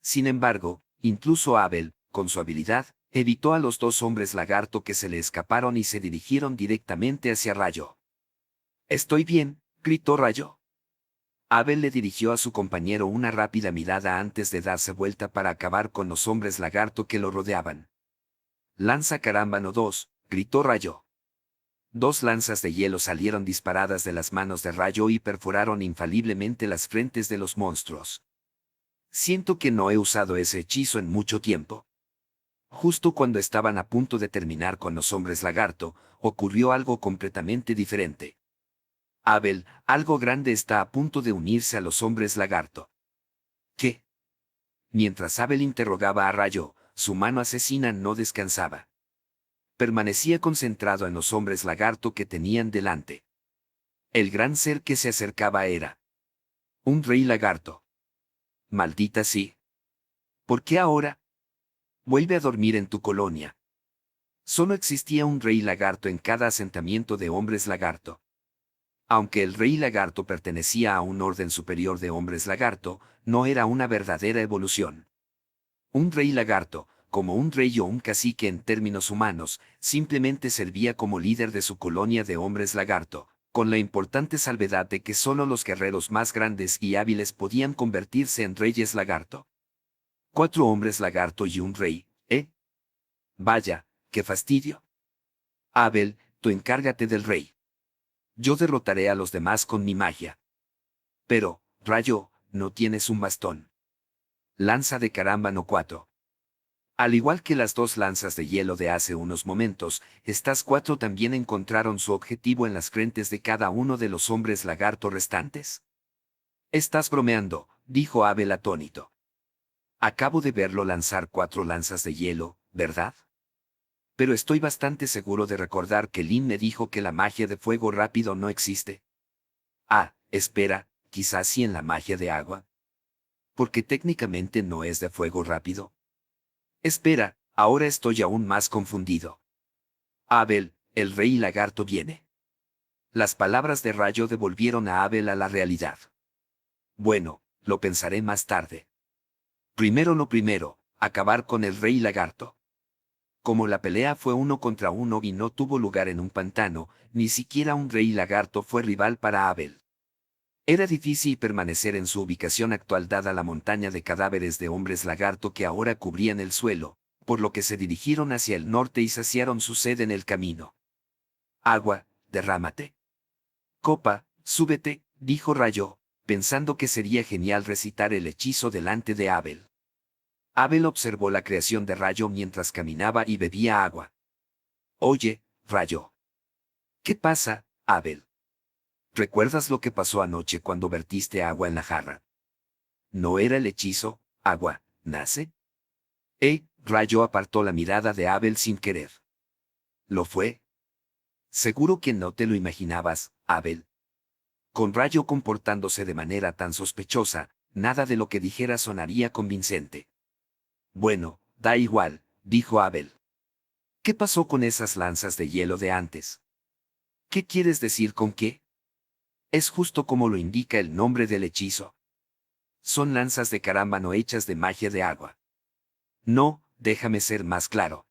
Sin embargo, incluso Abel, con su habilidad, evitó a los dos hombres lagarto que se le escaparon y se dirigieron directamente hacia Rayo. «Estoy bien», gritó Rayo. Abel le dirigió a su compañero una rápida mirada antes de darse vuelta para acabar con los hombres lagarto que lo rodeaban. «Lanza carámbano 2», gritó Rayo. Dos lanzas de hielo salieron disparadas de las manos de Rayo y perforaron infaliblemente las frentes de los monstruos. Siento que no he usado ese hechizo en mucho tiempo. Justo cuando estaban a punto de terminar con los hombres lagarto, ocurrió algo completamente diferente. Abel, algo grande está a punto de unirse a los hombres lagarto. ¿Qué? Mientras Abel interrogaba a Rayo, su mano asesina no descansaba. Permanecía concentrado en los hombres lagarto que tenían delante. El gran ser que se acercaba era un rey lagarto. Maldita sí. ¿Por qué ahora? Vuelve a dormir en tu colonia. Solo existía un rey lagarto en cada asentamiento de hombres lagarto. Aunque el rey lagarto pertenecía a un orden superior de hombres lagarto, no era una verdadera evolución. Un rey lagarto, como un rey o un cacique en términos humanos, simplemente servía como líder de su colonia de hombres lagarto, con la importante salvedad de que solo los guerreros más grandes y hábiles podían convertirse en reyes lagarto. 4 hombres lagarto y un rey, ¿eh? Vaya, qué fastidio. Abel, tú encárgate del rey. Yo derrotaré a los demás con mi magia. Pero, Rayo, no tienes un bastón. Lanza de carámbano 4. Al igual que las dos lanzas de hielo de hace unos momentos, estas 4 también encontraron su objetivo en las frentes de cada uno de los hombres lagarto restantes. Estás bromeando, dijo Abel atónito. Acabo de verlo lanzar 4 lanzas de hielo, ¿verdad? Pero estoy bastante seguro de recordar que Lin me dijo que la magia de fuego rápido no existe. Ah, espera, quizás sí en la magia de agua. Porque técnicamente no es de fuego rápido. Espera, ahora estoy aún más confundido. Abel, el rey lagarto viene. Las palabras de Rayo devolvieron a Abel a la realidad. Bueno, lo pensaré más tarde. Primero lo primero, acabar con el rey lagarto. Como la pelea fue 1 contra 1 y no tuvo lugar en un pantano, ni siquiera un rey lagarto fue rival para Abel. Era difícil permanecer en su ubicación actual dada la montaña de cadáveres de hombres lagarto que ahora cubrían el suelo, por lo que se dirigieron hacia el norte y saciaron su sed en el camino. Agua, derrámate. Copa, súbete, dijo Rayo, pensando que sería genial recitar el hechizo delante de Abel. Abel observó la creación de Rayo mientras caminaba y bebía agua. Oye, Rayo. ¿Qué pasa, Abel? ¿Recuerdas lo que pasó anoche cuando vertiste agua en la jarra? ¿No era el hechizo, agua, nace? Rayo apartó la mirada de Abel sin querer. ¿Lo fue? Seguro que no te lo imaginabas, Abel. Con Rayo comportándose de manera tan sospechosa, nada de lo que dijera sonaría convincente. Bueno, da igual, dijo Abel. ¿Qué pasó con esas lanzas de hielo de antes? ¿Qué quieres decir con qué? Es justo como lo indica el nombre del hechizo. Son lanzas de carámbano hechas de magia de agua. No, déjame ser más claro.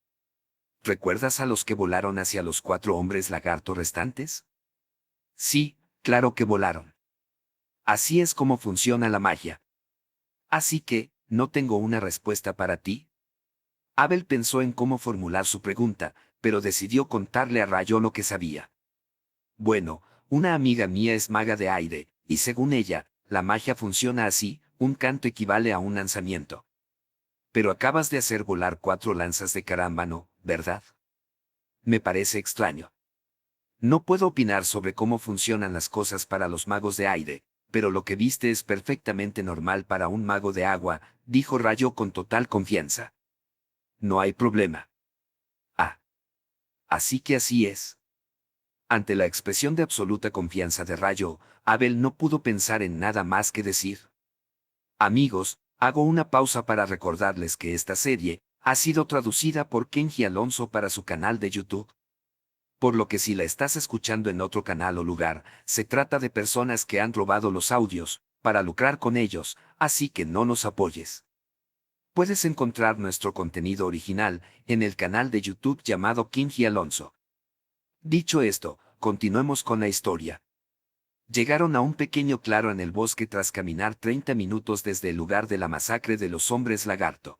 ¿Recuerdas a los que volaron hacia los 4 hombres lagarto restantes? Sí, claro que volaron. Así es como funciona la magia. Así que, ¿no tengo una respuesta para ti? Abel pensó en cómo formular su pregunta, pero decidió contarle a Rayo lo que sabía. Bueno, una amiga mía es maga de aire, y según ella, la magia funciona así, un canto equivale a un lanzamiento. Pero acabas de hacer volar 4 lanzas de carámbano, ¿verdad? Me parece extraño. No puedo opinar sobre cómo funcionan las cosas para los magos de aire, pero lo que viste es perfectamente normal para un mago de agua, dijo Rayo con total confianza. No hay problema. Ah. Así que así es. Ante la expresión de absoluta confianza de Rayo, Abel no pudo pensar en nada más que decir. Amigos, hago una pausa para recordarles que esta serie ha sido traducida por Kenji Alonso para su canal de YouTube. Por lo que si la estás escuchando en otro canal o lugar, se trata de personas que han robado los audios, para lucrar con ellos, así que no nos apoyes. Puedes encontrar nuestro contenido original en el canal de YouTube llamado Kenji Alonso. Dicho esto, continuemos con la historia. Llegaron a un pequeño claro en el bosque tras caminar 30 minutos desde el lugar de la masacre de los hombres lagarto.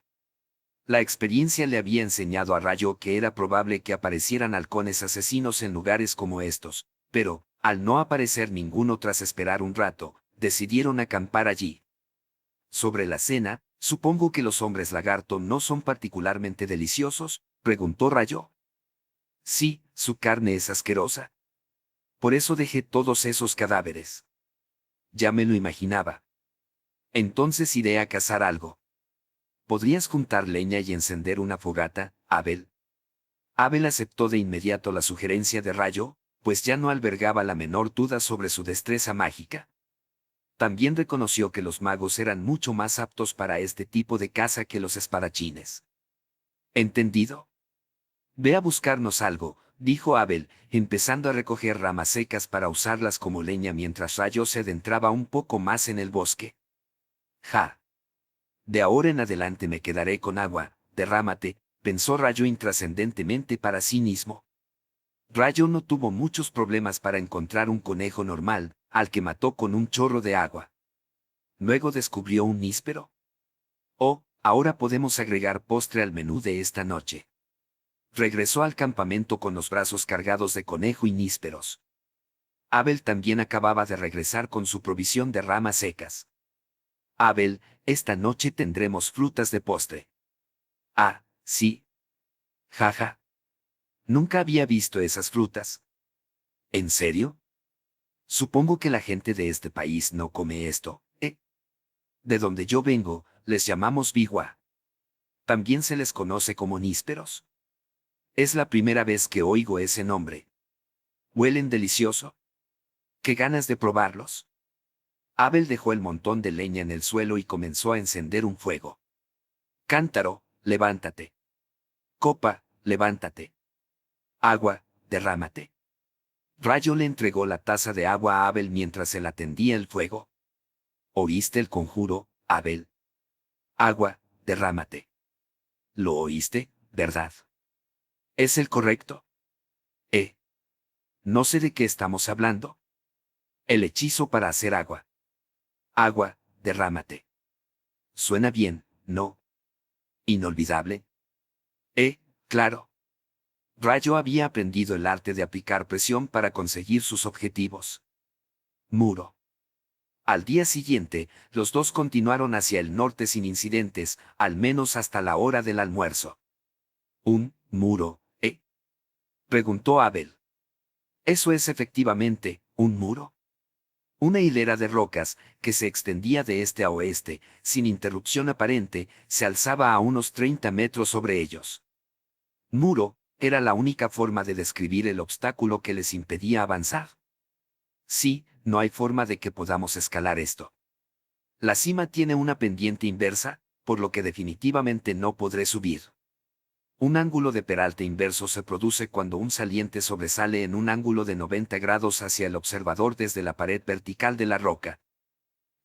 La experiencia le había enseñado a Rayo que era probable que aparecieran halcones asesinos en lugares como estos, pero, al no aparecer ninguno tras esperar un rato, decidieron acampar allí. Sobre la cena, supongo que los hombres lagarto no son particularmente deliciosos, preguntó Rayo. Sí, su carne es asquerosa. Por eso dejé todos esos cadáveres. Ya me lo imaginaba. Entonces iré a cazar algo. ¿Podrías juntar leña y encender una fogata, Abel? Abel aceptó de inmediato la sugerencia de Rayo, pues ya no albergaba la menor duda sobre su destreza mágica. También reconoció que los magos eran mucho más aptos para este tipo de caza que los espadachines. ¿Entendido? Ve a buscarnos algo, dijo Abel, empezando a recoger ramas secas para usarlas como leña mientras Rayo se adentraba un poco más en el bosque. Ja. De ahora en adelante me quedaré con agua, derrámate, pensó Rayo intrascendentemente para sí mismo. Rayo no tuvo muchos problemas para encontrar un conejo normal, al que mató con un chorro de agua. Luego descubrió un níspero. Oh, ahora podemos agregar postre al menú de esta noche. Regresó al campamento con los brazos cargados de conejo y nísperos. Abel también acababa de regresar con su provisión de ramas secas. Abel, esta noche tendremos frutas de postre. Ah, sí. Jaja. Nunca había visto esas frutas. ¿En serio? Supongo que la gente de este país no come esto, ¿eh? De donde yo vengo, les llamamos bigua. También se les conoce como nísperos. Es la primera vez que oigo ese nombre. ¿Huelen delicioso? ¿Qué ganas de probarlos? Abel dejó el montón de leña en el suelo y comenzó a encender un fuego. Cántaro, levántate. Copa, levántate. Agua, derrámate. Rayo le entregó la taza de agua a Abel mientras él atendía el fuego. ¿Oíste el conjuro, Abel? Agua, derrámate. ¿Lo oíste, verdad? ¿Es el correcto? No sé de qué estamos hablando. El hechizo para hacer agua. Agua, derrámate. Suena bien, ¿no? Inolvidable. Claro. Rayo había aprendido el arte de aplicar presión para conseguir sus objetivos. Muro. Al día siguiente, los dos continuaron hacia el norte sin incidentes, al menos hasta la hora del almuerzo. ¿Un muro, preguntó Abel. Eso es efectivamente, un muro. Una hilera de rocas, que se extendía de este a oeste, sin interrupción aparente, se alzaba a unos 30 metros sobre ellos. Muro, era la única forma de describir el obstáculo que les impedía avanzar. Sí, no hay forma de que podamos escalar esto. La cima tiene una pendiente inversa, por lo que definitivamente no podré subir. Un ángulo de peralte inverso se produce cuando un saliente sobresale en un ángulo de 90 grados hacia el observador desde la pared vertical de la roca.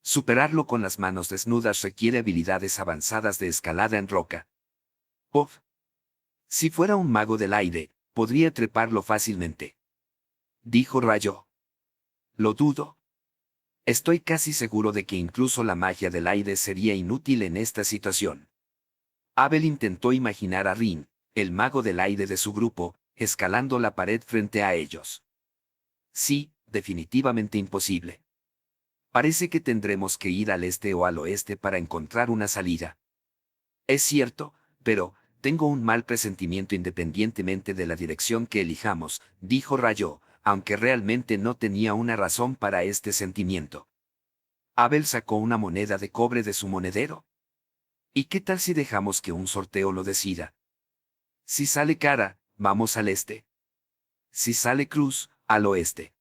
Superarlo con las manos desnudas requiere habilidades avanzadas de escalada en roca. Uf. Si fuera un mago del aire, podría treparlo fácilmente, dijo Rayo. Lo dudo. Estoy casi seguro de que incluso la magia del aire sería inútil en esta situación. Abel intentó imaginar a Rin, el mago del aire de su grupo, escalando la pared frente a ellos. Sí, definitivamente imposible. Parece que tendremos que ir al este o al oeste para encontrar una salida. Es cierto, pero tengo un mal presentimiento independientemente de la dirección que elijamos, dijo Rayo, aunque realmente no tenía una razón para este sentimiento. Abel sacó una moneda de cobre de su monedero. ¿Y qué tal si dejamos que un sorteo lo decida? Si sale cara, vamos al este. Si sale cruz, al oeste.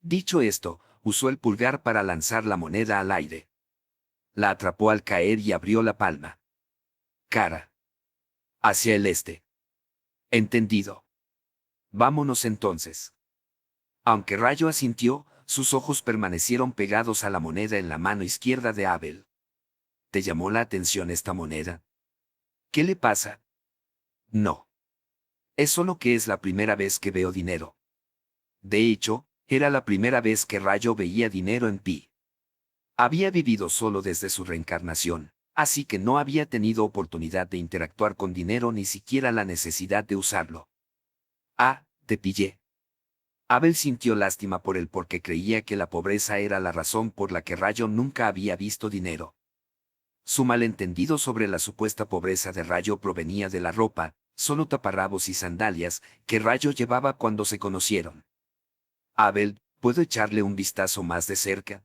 Dicho esto, usó el pulgar para lanzar la moneda al aire. La atrapó al caer y abrió la palma. Cara. Hacia el este. Entendido. Vámonos entonces. Aunque Rayo asintió, sus ojos permanecieron pegados a la moneda en la mano izquierda de Abel. ¿Te llamó la atención esta moneda? ¿Qué le pasa? No. Es solo que es la primera vez que veo dinero. De hecho, era la primera vez que Rayo veía dinero en Pi. Había vivido solo desde su reencarnación, así que no había tenido oportunidad de interactuar con dinero ni siquiera la necesidad de usarlo. Ah, te pillé. Abel sintió lástima por él porque creía que la pobreza era la razón por la que Rayo nunca había visto dinero. Su malentendido sobre la supuesta pobreza de Rayo provenía de la ropa, solo taparrabos y sandalias, que Rayo llevaba cuando se conocieron. Abel, ¿puedo echarle un vistazo más de cerca?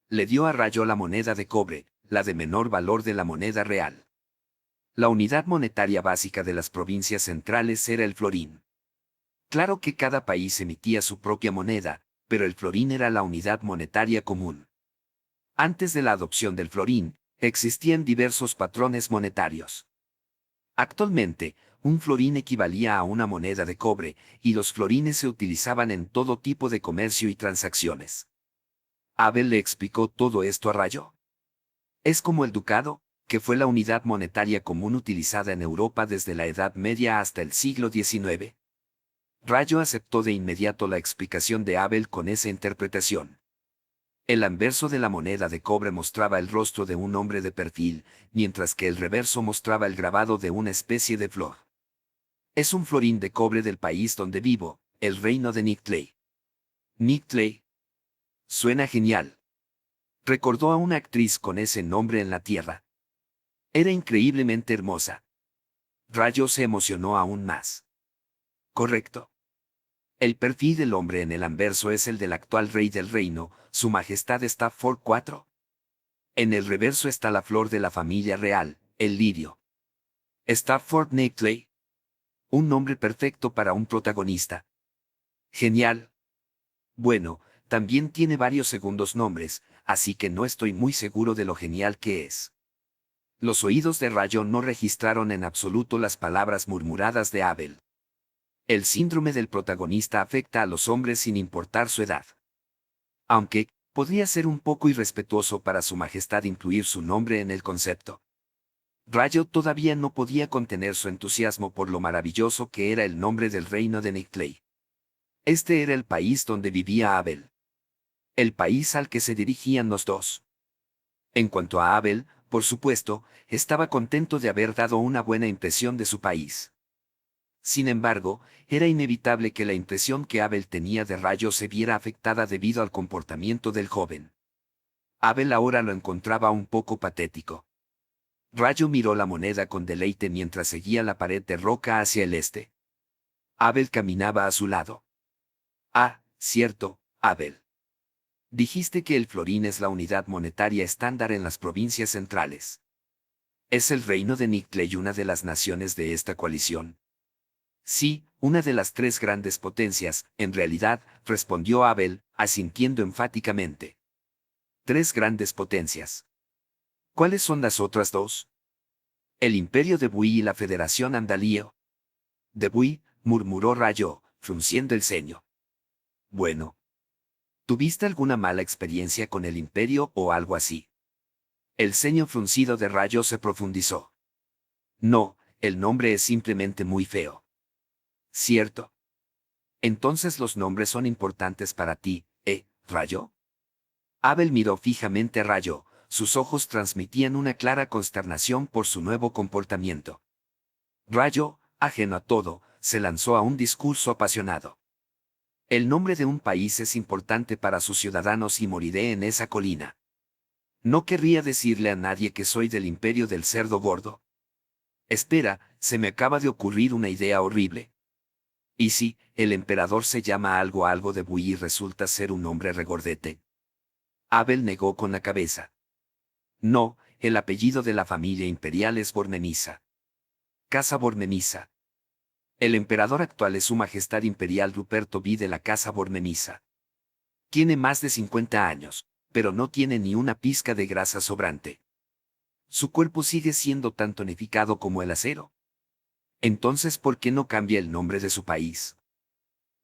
Le dio a Rayo la moneda de cobre, la de menor valor de la moneda real. La unidad monetaria básica de las provincias centrales era el florín. Claro que cada país emitía su propia moneda, pero el florín era la unidad monetaria común. Antes de la adopción del florín, existían diversos patrones monetarios. Actualmente, un florín equivalía a una moneda de cobre, y los florines se utilizaban en todo tipo de comercio y transacciones. Abel le explicó todo esto a Rayo. Es como el ducado, que fue la unidad monetaria común utilizada en Europa desde la Edad Media hasta el siglo XIX. Rayo aceptó de inmediato la explicación de Abel con esa interpretación. El anverso de la moneda de cobre mostraba el rostro de un hombre de perfil, mientras que el reverso mostraba el grabado de una especie de flor. Es un florín de cobre del país donde vivo, el reino de Nictlay. Nictlay. Suena genial. Recordó a una actriz con ese nombre en la tierra. Era increíblemente hermosa. Rayo se emocionó aún más. Correcto. El perfil del hombre en el anverso es el del actual rey del reino, Su Majestad Stafford IV. En el reverso está la flor de la familia real, el lirio. Stafford Nictlay. Un nombre perfecto para un protagonista. Genial. Bueno, también tiene varios segundos nombres, así que no estoy muy seguro de lo genial que es. Los oídos de Rayo no registraron en absoluto las palabras murmuradas de Abel. El síndrome del protagonista afecta a los hombres sin importar su edad. Aunque, podría ser un poco irrespetuoso para Su Majestad incluir su nombre en el concepto. Rayo todavía no podía contener su entusiasmo por lo maravilloso que era el nombre del reino de Nictlay. Este era el país donde vivía Abel. El país al que se dirigían los dos. En cuanto a Abel, por supuesto, estaba contento de haber dado una buena impresión de su país. Sin embargo, era inevitable que la impresión que Abel tenía de Rayo se viera afectada debido al comportamiento del joven. Abel ahora lo encontraba un poco patético. Rayo miró la moneda con deleite mientras seguía la pared de roca hacia el este. Abel caminaba a su lado. Ah, cierto, Abel. Dijiste que el florín es la unidad monetaria estándar en las provincias centrales. ¿Es el reino de Nictlay una de las naciones de esta coalición? Sí, una de las tres grandes potencias, en realidad, respondió Abel, asintiendo enfáticamente. Tres grandes potencias. ¿Cuáles son las otras dos? El imperio de Bui y la Federación Andalío. De Bui, murmuró Rayo, frunciendo el ceño. Bueno. ¿Tuviste alguna mala experiencia con el imperio o algo así? El ceño fruncido de Rayo se profundizó. No, el nombre es simplemente muy feo. ¿Cierto? Entonces los nombres son importantes para ti, Rayo? Abel miró fijamente a Rayo, sus ojos transmitían una clara consternación por su nuevo comportamiento. Rayo, ajeno a todo, se lanzó a un discurso apasionado. El nombre de un país es importante para sus ciudadanos y moriré en esa colina. No querría decirle a nadie que soy del imperio del cerdo gordo. Espera, se me acaba de ocurrir una idea horrible. ¿Y si el emperador se llama algo de Bui y resulta ser un hombre regordete? Abel negó con la cabeza. No, el apellido de la familia imperial es Bornemisa. Casa Bornemisa. El emperador actual es Su Majestad Imperial Ruperto V de la Casa Bornemisa. Tiene más de 50 años, pero no tiene ni una pizca de grasa sobrante. Su cuerpo sigue siendo tan tonificado como el acero. Entonces, ¿por qué no cambia el nombre de su país?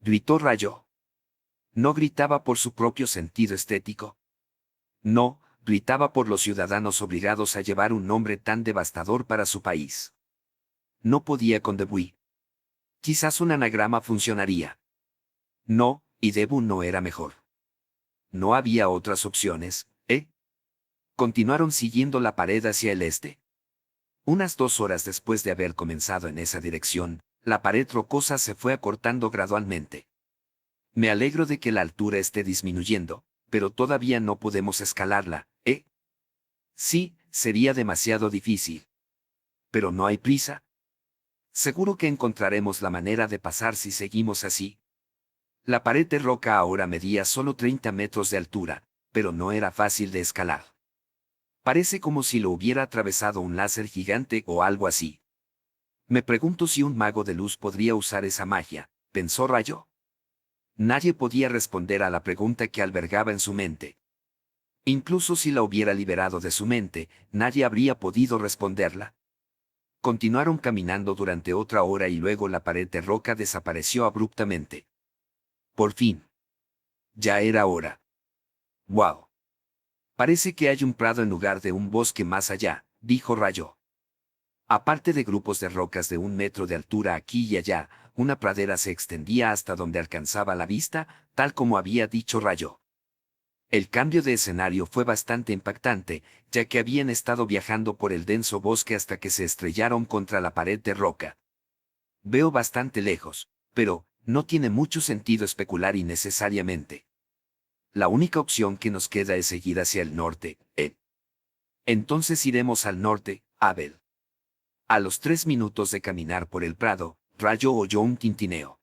Gritó Rayo. No gritaba por su propio sentido estético. No, gritaba por los ciudadanos obligados a llevar un nombre tan devastador para su país. No podía con Debui. Quizás un anagrama funcionaría. No, y Debu no era mejor. No había otras opciones, ¿eh? Continuaron siguiendo la pared hacia el este. Unas 2 horas después de haber comenzado en esa dirección, la pared rocosa se fue acortando gradualmente. Me alegro de que la altura esté disminuyendo, pero todavía no podemos escalarla, ¿eh? Sí, sería demasiado difícil. Pero no hay prisa. Seguro que encontraremos la manera de pasar si seguimos así. La pared de roca ahora medía solo 30 metros de altura, pero no era fácil de escalar. Parece como si lo hubiera atravesado un láser gigante o algo así. Me pregunto si un mago de luz podría usar esa magia, pensó Rayo. Nadie podía responder a la pregunta que albergaba en su mente. Incluso si la hubiera liberado de su mente, nadie habría podido responderla. Continuaron caminando durante otra hora y luego la pared de roca desapareció abruptamente. Por fin. Ya era hora. ¡Wow! Parece que hay un prado en lugar de un bosque más allá, dijo Rayo. Aparte de grupos de rocas de 1 metro de altura aquí y allá, una pradera se extendía hasta donde alcanzaba la vista, tal como había dicho Rayo. El cambio de escenario fue bastante impactante, ya que habían estado viajando por el denso bosque hasta que se estrellaron contra la pared de roca. Veo bastante lejos, pero no tiene mucho sentido especular innecesariamente. La única opción que nos queda es seguir hacia el norte, ¿eh? Entonces iremos al norte, Abel. A los 3 minutos de caminar por el prado, Rayo oyó un tintineo.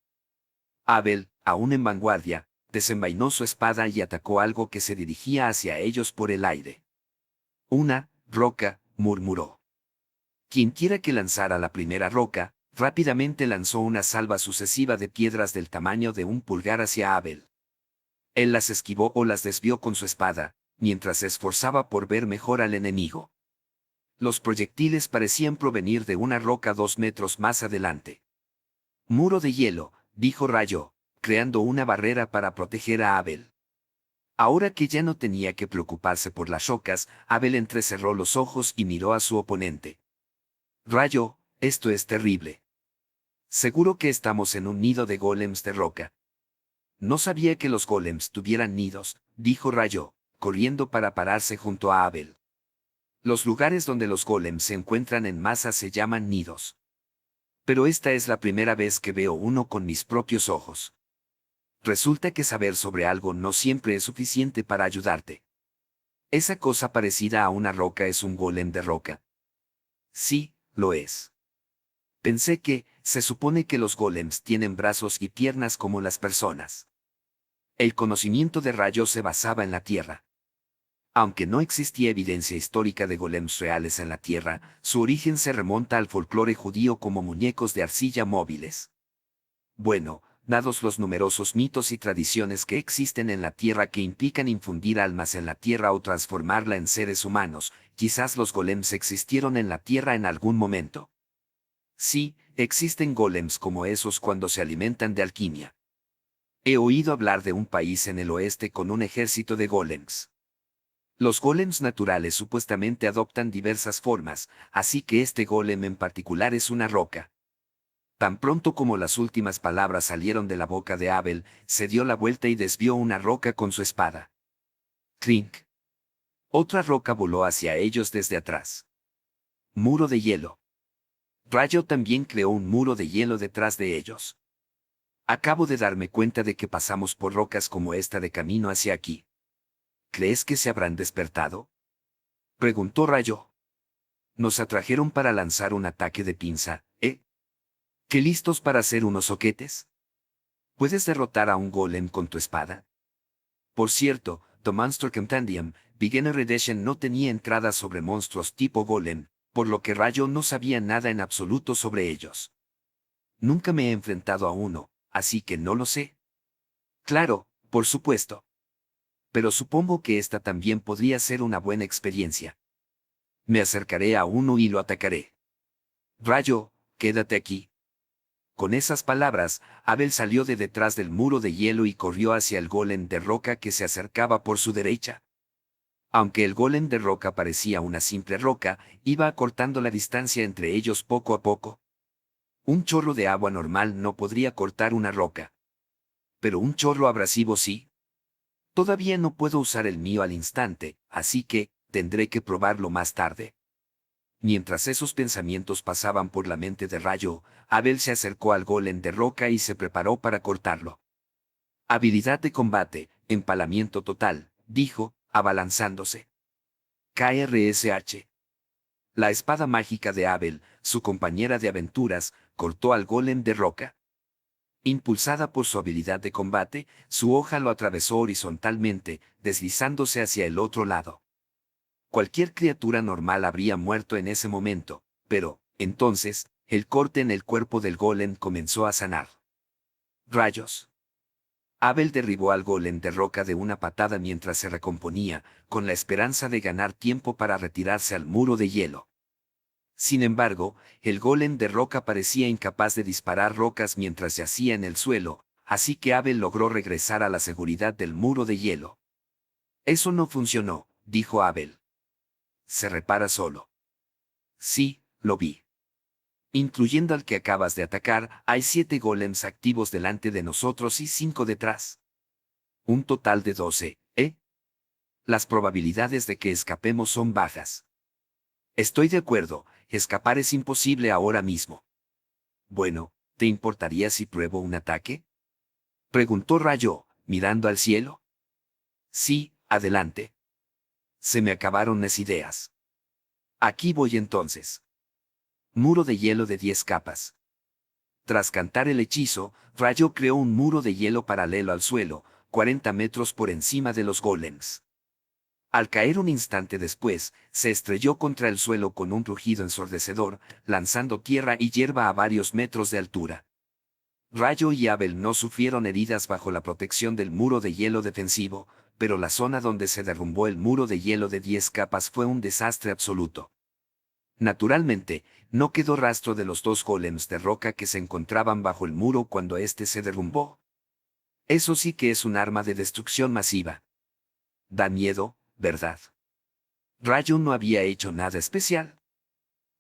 Abel, aún en vanguardia, desenvainó su espada y atacó algo que se dirigía hacia ellos por el aire. Una roca, murmuró. Quienquiera que lanzara la primera roca, rápidamente lanzó una salva sucesiva de piedras del tamaño de un pulgar hacia Abel. Él las esquivó o las desvió con su espada, mientras se esforzaba por ver mejor al enemigo. Los proyectiles parecían provenir de una roca 2 metros más adelante. Muro de hielo, dijo Rayo, creando una barrera para proteger a Abel. Ahora que ya no tenía que preocuparse por las rocas, Abel entrecerró los ojos y miró a su oponente. Rayo, esto es terrible. Seguro que estamos en un nido de golems de roca. No sabía que los golems tuvieran nidos, dijo Rayo, corriendo para pararse junto a Abel. Los lugares donde los golems se encuentran en masa se llaman nidos. Pero esta es la primera vez que veo uno con mis propios ojos. Resulta que saber sobre algo no siempre es suficiente para ayudarte. ¿Esa cosa parecida a una roca es un golem de roca? Sí, lo es. Pensé que, se supone que los golems tienen brazos y piernas como las personas. El conocimiento de Rayo se basaba en la Tierra. Aunque no existía evidencia histórica de golems reales en la Tierra, su origen se remonta al folclore judío como muñecos de arcilla móviles. Bueno, Dados los numerosos mitos y tradiciones que existen en la Tierra que implican infundir almas en la Tierra o transformarla en seres humanos, quizás los golems existieron en la Tierra en algún momento. Sí, existen golems como esos cuando se alimentan de alquimia. He oído hablar de un país en el oeste con un ejército de golems. Los golems naturales supuestamente adoptan diversas formas, así que este golem en particular es una roca. Tan pronto como las últimas palabras salieron de la boca de Abel, se dio la vuelta y desvió una roca con su espada. Clink. Otra roca voló hacia ellos desde atrás. Muro de hielo. Rayo también creó un muro de hielo detrás de ellos. Acabo de darme cuenta de que pasamos por rocas como esta de camino hacia aquí. ¿Crees que se habrán despertado? Preguntó Rayo. Nos atrajeron para lanzar un ataque de pinza, ¿eh? ¿Qué listos para hacer unos soquetes? ¿Puedes derrotar a un golem con tu espada? Por cierto, The Monster Compendium, Beginner Edition no tenía entradas sobre monstruos tipo golem, por lo que Rayo no sabía nada en absoluto sobre ellos. Nunca me he enfrentado a uno, así que no lo sé. Claro, por supuesto. Pero supongo que esta también podría ser una buena experiencia. Me acercaré a uno y lo atacaré. Rayo, quédate aquí. Con esas palabras, Abel salió de detrás del muro de hielo y corrió hacia el golem de roca que se acercaba por su derecha. Aunque el golem de roca parecía una simple roca, iba acortando la distancia entre ellos poco a poco. Un chorro de agua normal no podría cortar una roca. Pero un chorro abrasivo sí. Todavía no puedo usar el mío al instante, así que tendré que probarlo más tarde. Mientras esos pensamientos pasaban por la mente de Rayo, Abel se acercó al golem de roca y se preparó para cortarlo. Habilidad de combate, empalamiento total, dijo, abalanzándose. KRSH. La espada mágica de Abel, su compañera de aventuras, cortó al golem de roca. Impulsada por su habilidad de combate, su hoja lo atravesó horizontalmente, deslizándose hacia el otro lado. Cualquier criatura normal habría muerto en ese momento, pero, entonces, el corte en el cuerpo del golem comenzó a sanar. Rayos. Abel derribó al golem de roca de una patada mientras se recomponía, con la esperanza de ganar tiempo para retirarse al muro de hielo. Sin embargo, el golem de roca parecía incapaz de disparar rocas mientras yacía en el suelo, así que Abel logró regresar a la seguridad del muro de hielo. Eso no funcionó, dijo Abel. Se repara solo. Sí, lo vi. Incluyendo al que acabas de atacar, hay 7 golems activos delante de nosotros y 5 detrás. Un total de 12, ¿eh? Las probabilidades de que escapemos son bajas. Estoy de acuerdo, escapar es imposible ahora mismo. Bueno, ¿te importaría si pruebo un ataque? Preguntó Rayo, mirando al cielo. Sí, adelante. Se me acabaron las ideas. Aquí voy entonces. Muro de hielo de 10 capas. Tras cantar el hechizo, Rayo creó un muro de hielo paralelo al suelo, 40 metros por encima de los golems. Al caer un instante después, se estrelló contra el suelo con un rugido ensordecedor, lanzando tierra y hierba a varios metros de altura. Rayo y Abel no sufrieron heridas bajo la protección del muro de hielo defensivo, pero la zona donde se derrumbó el muro de hielo de 10 capas fue un desastre absoluto. Naturalmente, no quedó rastro de los 2 golems de roca que se encontraban bajo el muro cuando éste se derrumbó. Eso sí que es un arma de destrucción masiva. Da miedo, ¿verdad? Rayo no había hecho nada especial.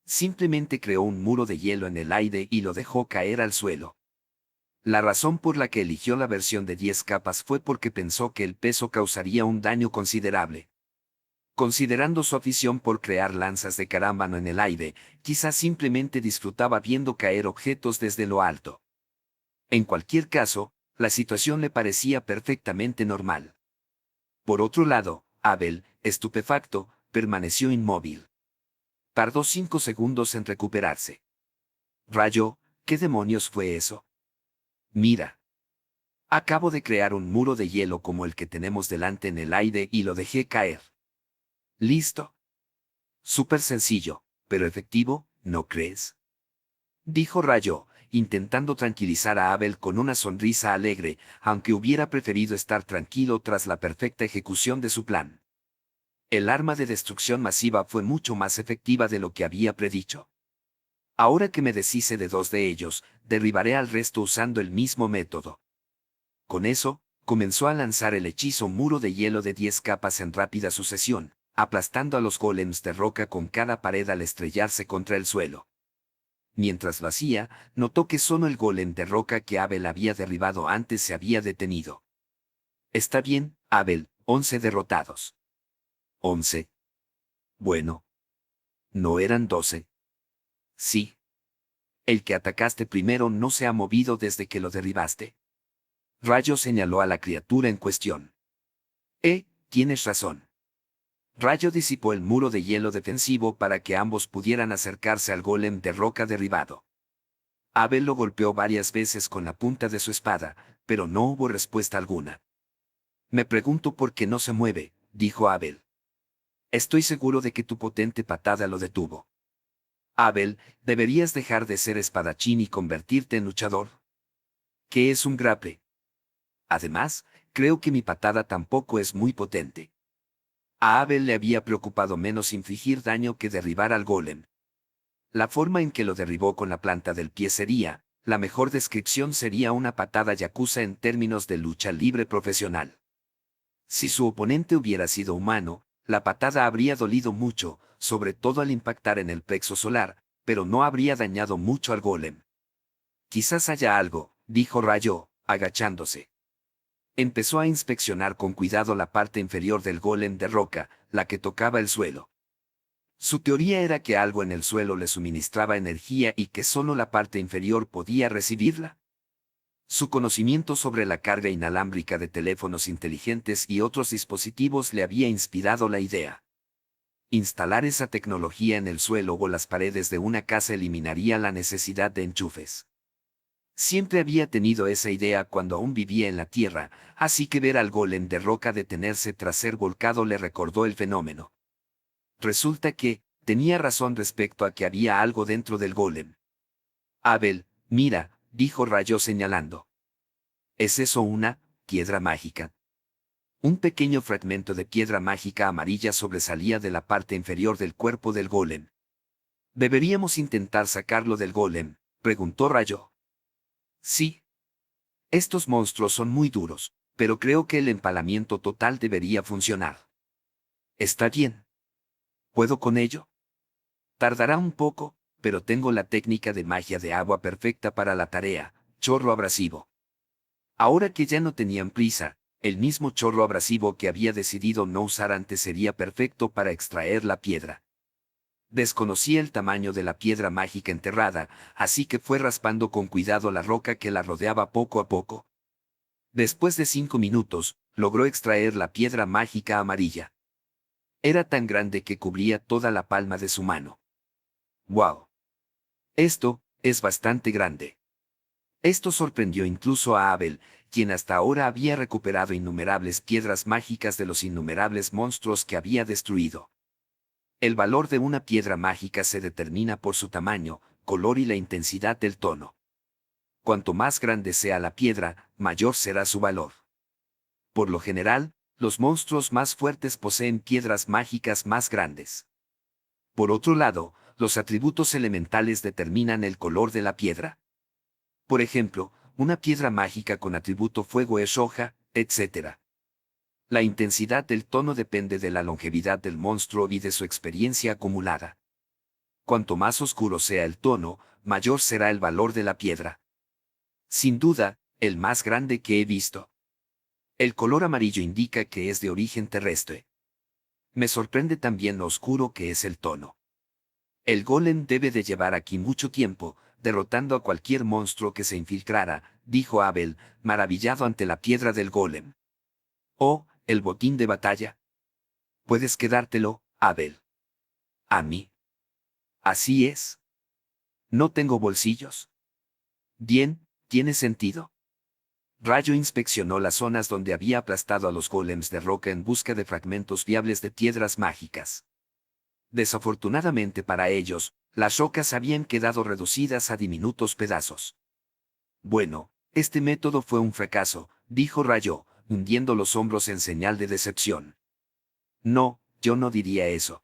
Simplemente creó un muro de hielo en el aire y lo dejó caer al suelo. La razón por la que eligió la versión de 10 capas fue porque pensó que el peso causaría un daño considerable. Considerando su afición por crear lanzas de carámbano en el aire, quizás simplemente disfrutaba viendo caer objetos desde lo alto. En cualquier caso, la situación le parecía perfectamente normal. Por otro lado, Abel, estupefacto, permaneció inmóvil. Tardó 5 segundos en recuperarse. Rayo, ¿qué demonios fue eso? Mira. Acabo de crear un muro de hielo como el que tenemos delante en el aire y lo dejé caer. Listo. Súper sencillo, pero efectivo, ¿no crees? Dijo Rayo, intentando tranquilizar a Abel con una sonrisa alegre, aunque hubiera preferido estar tranquilo tras la perfecta ejecución de su plan. El arma de destrucción masiva fue mucho más efectiva de lo que había predicho. Ahora que me deshice de 2 de ellos, derribaré al resto usando el mismo método. Con eso, comenzó a lanzar el hechizo muro de hielo de 10 capas en rápida sucesión, aplastando a los golems de roca con cada pared al estrellarse contra el suelo. Mientras lo hacía, notó que solo el golem de roca que Abel había derribado antes se había detenido. Está bien, Abel, 11 derrotados. 11. Bueno. ¿No eran 12? Sí. El que atacaste primero no se ha movido desde que lo derribaste. Rayo señaló a la criatura en cuestión. Tienes razón. Rayo disipó el muro de hielo defensivo para que ambos pudieran acercarse al golem de roca derribado. Abel lo golpeó varias veces con la punta de su espada, pero no hubo respuesta alguna. Me pregunto por qué no se mueve, dijo Abel. Estoy seguro de que tu potente patada lo detuvo. Abel, deberías dejar de ser espadachín y convertirte en luchador. ¿Qué es un grapple? Además, creo que mi patada tampoco es muy potente. A Abel le había preocupado menos infligir daño que derribar al golem. La forma en que lo derribó con la planta del pie sería, la mejor descripción sería una patada yakuza en términos de lucha libre profesional. Si su oponente hubiera sido humano, la patada habría dolido mucho, sobre todo al impactar en el plexo solar, pero no habría dañado mucho al golem. Quizás haya algo, dijo Rayo, agachándose. Empezó a inspeccionar con cuidado la parte inferior del golem de roca, la que tocaba el suelo. Su teoría era que algo en el suelo le suministraba energía y que solo la parte inferior podía recibirla. Su conocimiento sobre la carga inalámbrica de teléfonos inteligentes y otros dispositivos le había inspirado la idea. Instalar esa tecnología en el suelo o las paredes de una casa eliminaría la necesidad de enchufes. Siempre había tenido esa idea cuando aún vivía en la Tierra, así que ver al golem de roca detenerse tras ser volcado le recordó el fenómeno. Resulta que, tenía razón respecto a que había algo dentro del golem. Abel, mira, dijo Rayo señalando. ¿Es eso una piedra mágica? Un pequeño fragmento de piedra mágica amarilla sobresalía de la parte inferior del cuerpo del golem. ¿Deberíamos intentar sacarlo del golem?, preguntó Rayo. Sí. Estos monstruos son muy duros, pero creo que el empalamiento total debería funcionar. Está bien. ¿Puedo con ello? Tardará un poco, pero tengo la técnica de magia de agua perfecta para la tarea, chorro abrasivo. Ahora que ya no tenían prisa, el mismo chorro abrasivo que había decidido no usar antes sería perfecto para extraer la piedra. Desconocía el tamaño de la piedra mágica enterrada, así que fue raspando con cuidado la roca que la rodeaba poco a poco. Después de 5 minutos, logró extraer la piedra mágica amarilla. Era tan grande que cubría toda la palma de su mano. ¡Wow! Esto es bastante grande. Esto sorprendió incluso a Abel, quien hasta ahora había recuperado innumerables piedras mágicas de los innumerables monstruos que había destruido. El valor de una piedra mágica se determina por su tamaño, color y la intensidad del tono. Cuanto más grande sea la piedra, mayor será su valor. Por lo general, los monstruos más fuertes poseen piedras mágicas más grandes. Por otro lado, los atributos elementales determinan el color de la piedra. Por ejemplo, una piedra mágica con atributo fuego es roja, etc. La intensidad del tono depende de la longevidad del monstruo y de su experiencia acumulada. Cuanto más oscuro sea el tono, mayor será el valor de la piedra. Sin duda, el más grande que he visto. El color amarillo indica que es de origen terrestre. Me sorprende también lo oscuro que es el tono. El golem debe de llevar aquí mucho tiempo, derrotando a cualquier monstruo que se infiltrara, dijo Abel, maravillado ante la piedra del golem. Oh, el botín de batalla. Puedes quedártelo, Abel. ¿A mí? Así es. No tengo bolsillos. Bien, tiene sentido. Rayo inspeccionó las zonas donde había aplastado a los golems de roca en busca de fragmentos viables de piedras mágicas. Desafortunadamente para ellos, las rocas habían quedado reducidas a diminutos pedazos. Bueno, este método fue un fracaso, dijo Rayo, hundiendo los hombros en señal de decepción. No, yo no diría eso.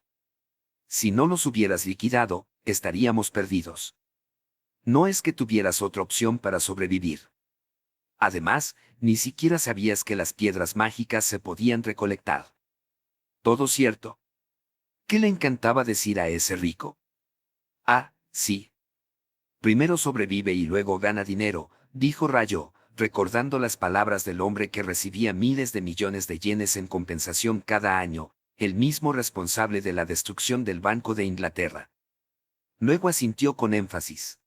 Si no los hubieras liquidado, estaríamos perdidos. No es que tuvieras otra opción para sobrevivir. Además, ni siquiera sabías que las piedras mágicas se podían recolectar. Todo cierto. ¿Qué le encantaba decir a ese rico? Ah, sí. Primero sobrevive y luego gana dinero, dijo Rayo, recordando las palabras del hombre que recibía miles de millones de yenes en compensación cada año, el mismo responsable de la destrucción del Banco de Inglaterra. Luego asintió con énfasis.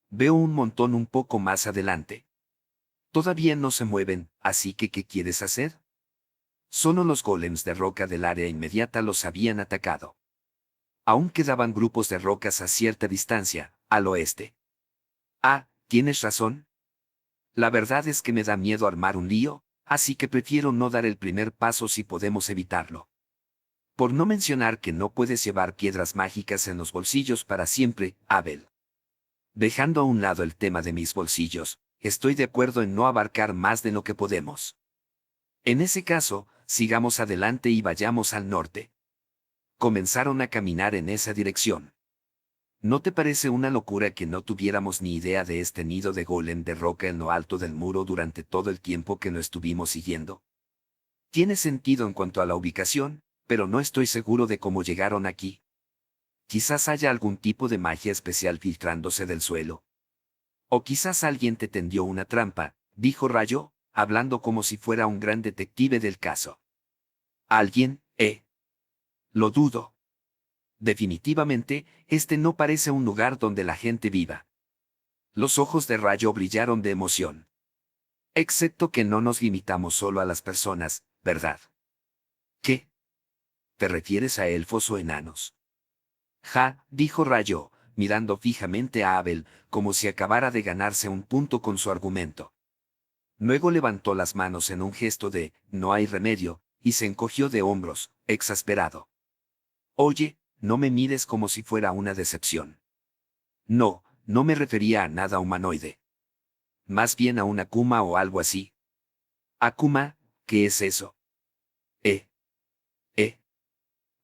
Veo un montón un poco más adelante. Todavía no se mueven, así que ¿qué quieres hacer? Solo los golems de roca del área inmediata los habían atacado. Aún quedaban grupos de rocas a cierta distancia, al oeste. Ah, tienes razón. La verdad es que me da miedo armar un lío, así que prefiero no dar el primer paso si podemos evitarlo. Por no mencionar que no puedes llevar piedras mágicas en los bolsillos para siempre, Abel. Dejando a un lado el tema de mis bolsillos, estoy de acuerdo en no abarcar más de lo que podemos. En ese caso, sigamos adelante y vayamos al norte. Comenzaron a caminar en esa dirección. ¿No te parece una locura que no tuviéramos ni idea de este nido de golem de roca en lo alto del muro durante todo el tiempo que lo estuvimos siguiendo? Tiene sentido en cuanto a la ubicación, pero no estoy seguro de cómo llegaron aquí. Quizás haya algún tipo de magia especial filtrándose del suelo. O quizás alguien te tendió una trampa, dijo Rayo, hablando como si fuera un gran detective del caso. ¿Alguien? Lo dudo. Definitivamente, este no parece un lugar donde la gente viva. Los ojos de Rayo brillaron de emoción. Excepto que no nos limitamos solo a las personas, ¿verdad? ¿Qué? ¿Te refieres a elfos o enanos? Ja, dijo Rayo, mirando fijamente a Abel, como si acabara de ganarse un punto con su argumento. Luego levantó las manos en un gesto de «no hay remedio», y se encogió de hombros, exasperado. Oye, no me mires como si fuera una decepción. No, no me refería a nada humanoide. Más bien a una Akuma o algo así. Akuma, ¿qué es eso? Eh. Eh.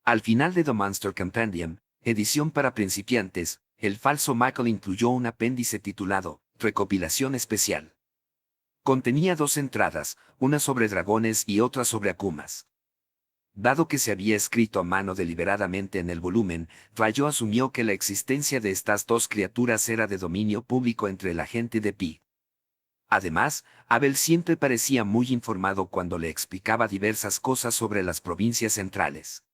Al final de The Monster Compendium, edición para principiantes, el falso Michael incluyó un apéndice titulado Recopilación Especial. Contenía dos entradas, una sobre dragones y otra sobre akumas. Dado que se había escrito a mano deliberadamente en el volumen, Rayo asumió que la existencia de estas dos criaturas era de dominio público entre la gente de Pi. Además, Abel siempre parecía muy informado cuando le explicaba diversas cosas sobre las provincias centrales.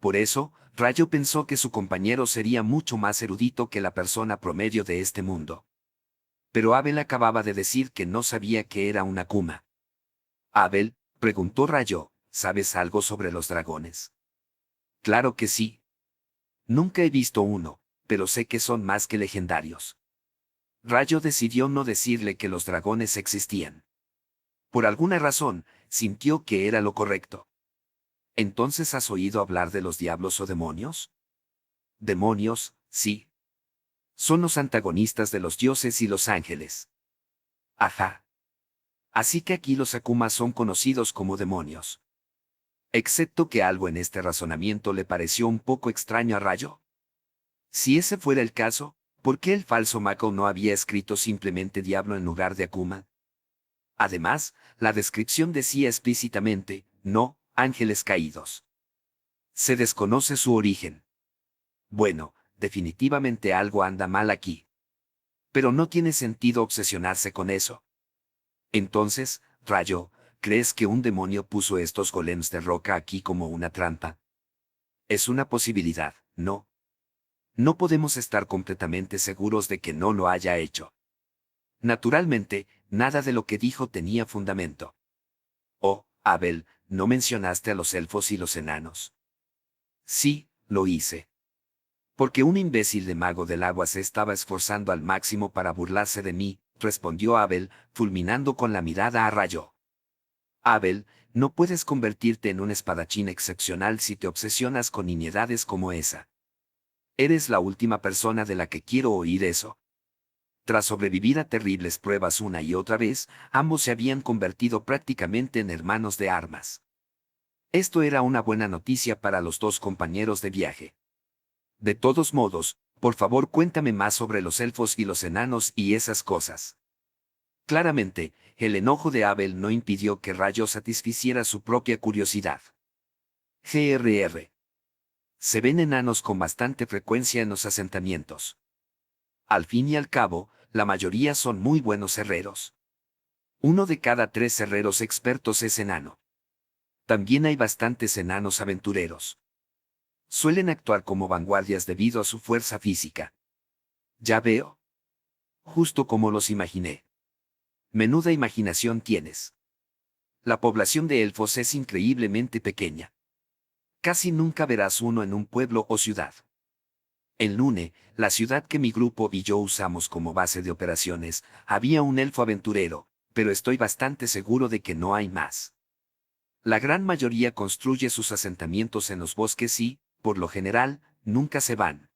Por eso, Rayo pensó que su compañero sería mucho más erudito que la persona promedio de este mundo. Pero Abel acababa de decir que no sabía qué era una Akuma. Abel, preguntó Rayo, ¿sabes algo sobre los dragones? Claro que sí. Nunca he visto uno, pero sé que son más que legendarios. Rayo decidió no decirle que los dragones existían. Por alguna razón, sintió que era lo correcto. ¿Entonces has oído hablar de los diablos o demonios? Demonios, sí. Son los antagonistas de los dioses y los ángeles. Ajá. Así que aquí los Akumas son conocidos como demonios. Excepto que algo en este razonamiento le pareció un poco extraño a Rayo. Si ese fuera el caso, ¿por qué el falso Mako no había escrito simplemente diablo en lugar de Akuma? Además, la descripción decía explícitamente, no, ángeles caídos. Se desconoce su origen. Bueno, definitivamente algo anda mal aquí. Pero no tiene sentido obsesionarse con eso. Entonces, Rayo, ¿crees que un demonio puso estos golems de roca aquí como una trampa? Es una posibilidad, ¿no? No podemos estar completamente seguros de que no lo haya hecho. Naturalmente, nada de lo que dijo tenía fundamento. Oh, Abel, ¿no mencionaste a los elfos y los enanos? Sí, lo hice. Porque un imbécil de mago del agua se estaba esforzando al máximo para burlarse de mí, respondió Abel, fulminando con la mirada a Rayo. Abel, no puedes convertirte en un espadachín excepcional si te obsesionas con nimiedades como esa. Eres la última persona de la que quiero oír eso. Tras sobrevivir a terribles pruebas una y otra vez, ambos se habían convertido prácticamente en hermanos de armas. Esto era una buena noticia para los dos compañeros de viaje. De todos modos, por favor cuéntame más sobre los elfos y los enanos y esas cosas. Claramente, el enojo de Abel no impidió que Rayo satisficiera su propia curiosidad. GRR. Se ven enanos con bastante frecuencia en los asentamientos. Al fin y al cabo, la mayoría son muy buenos herreros. 1 de cada 3 herreros expertos es enano. También hay bastantes enanos aventureros. Suelen actuar como vanguardias debido a su fuerza física. Ya veo. Justo como los imaginé. Menuda imaginación tienes. La población de elfos es increíblemente pequeña. Casi nunca verás uno en un pueblo o ciudad. En Lune, la ciudad que mi grupo y yo usamos como base de operaciones, había un elfo aventurero, pero estoy bastante seguro de que no hay más. La gran mayoría construye sus asentamientos en los bosques y, por lo general, nunca se van.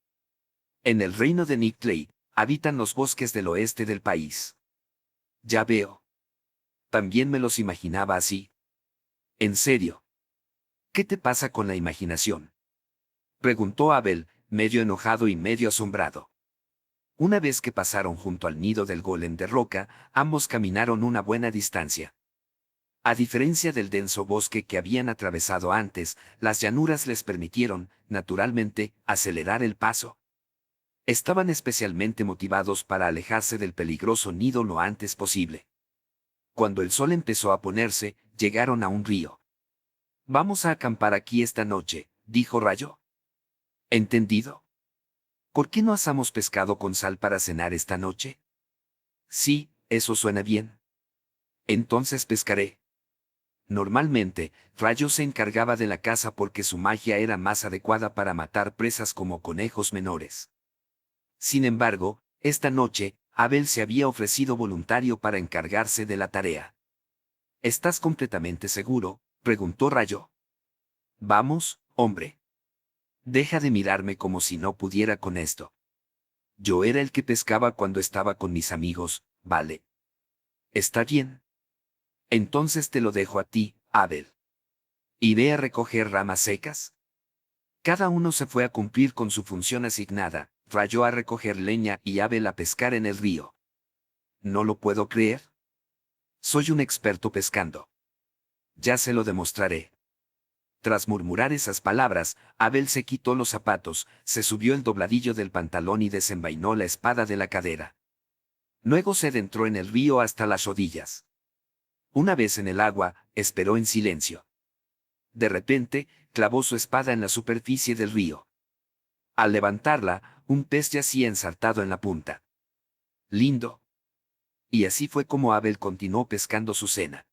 En el reino de Nickley, habitan los bosques del oeste del país. Ya veo. También me los imaginaba así. ¿En serio? ¿Qué te pasa con la imaginación? Preguntó Abel, medio enojado y medio asombrado. Una vez que pasaron junto al nido del golem de roca, ambos caminaron una buena distancia. A diferencia del denso bosque que habían atravesado antes, las llanuras les permitieron, naturalmente, acelerar el paso. Estaban especialmente motivados para alejarse del peligroso nido lo antes posible. Cuando el sol empezó a ponerse, llegaron a un río. Vamos a acampar aquí esta noche, dijo Rayo. ¿Entendido? ¿Por qué no asamos pescado con sal para cenar esta noche? Sí, eso suena bien. Entonces pescaré. Normalmente, Rayo se encargaba de la caza porque su magia era más adecuada para matar presas como conejos menores. Sin embargo, esta noche, Abel se había ofrecido voluntario para encargarse de la tarea. ¿Estás completamente seguro?, preguntó Rayo. Vamos, hombre. Deja de mirarme como si no pudiera con esto. Yo era el que pescaba cuando estaba con mis amigos, ¿vale? Está bien. Entonces te lo dejo a ti, Abel. ¿Iré a recoger ramas secas? Cada uno se fue a cumplir con su función asignada, Rayo a recoger leña y Abel a pescar en el río. ¿No lo puedo creer? Soy un experto pescando. Ya se lo demostraré. Tras murmurar esas palabras, Abel se quitó los zapatos, se subió el dobladillo del pantalón y desenvainó la espada de la cadera. Luego se adentró en el río hasta las rodillas. Una vez en el agua, esperó en silencio. De repente, clavó su espada en la superficie del río. Al levantarla, un pez yacía ensartado en la punta. Lindo. Y así fue como Abel continuó pescando su cena.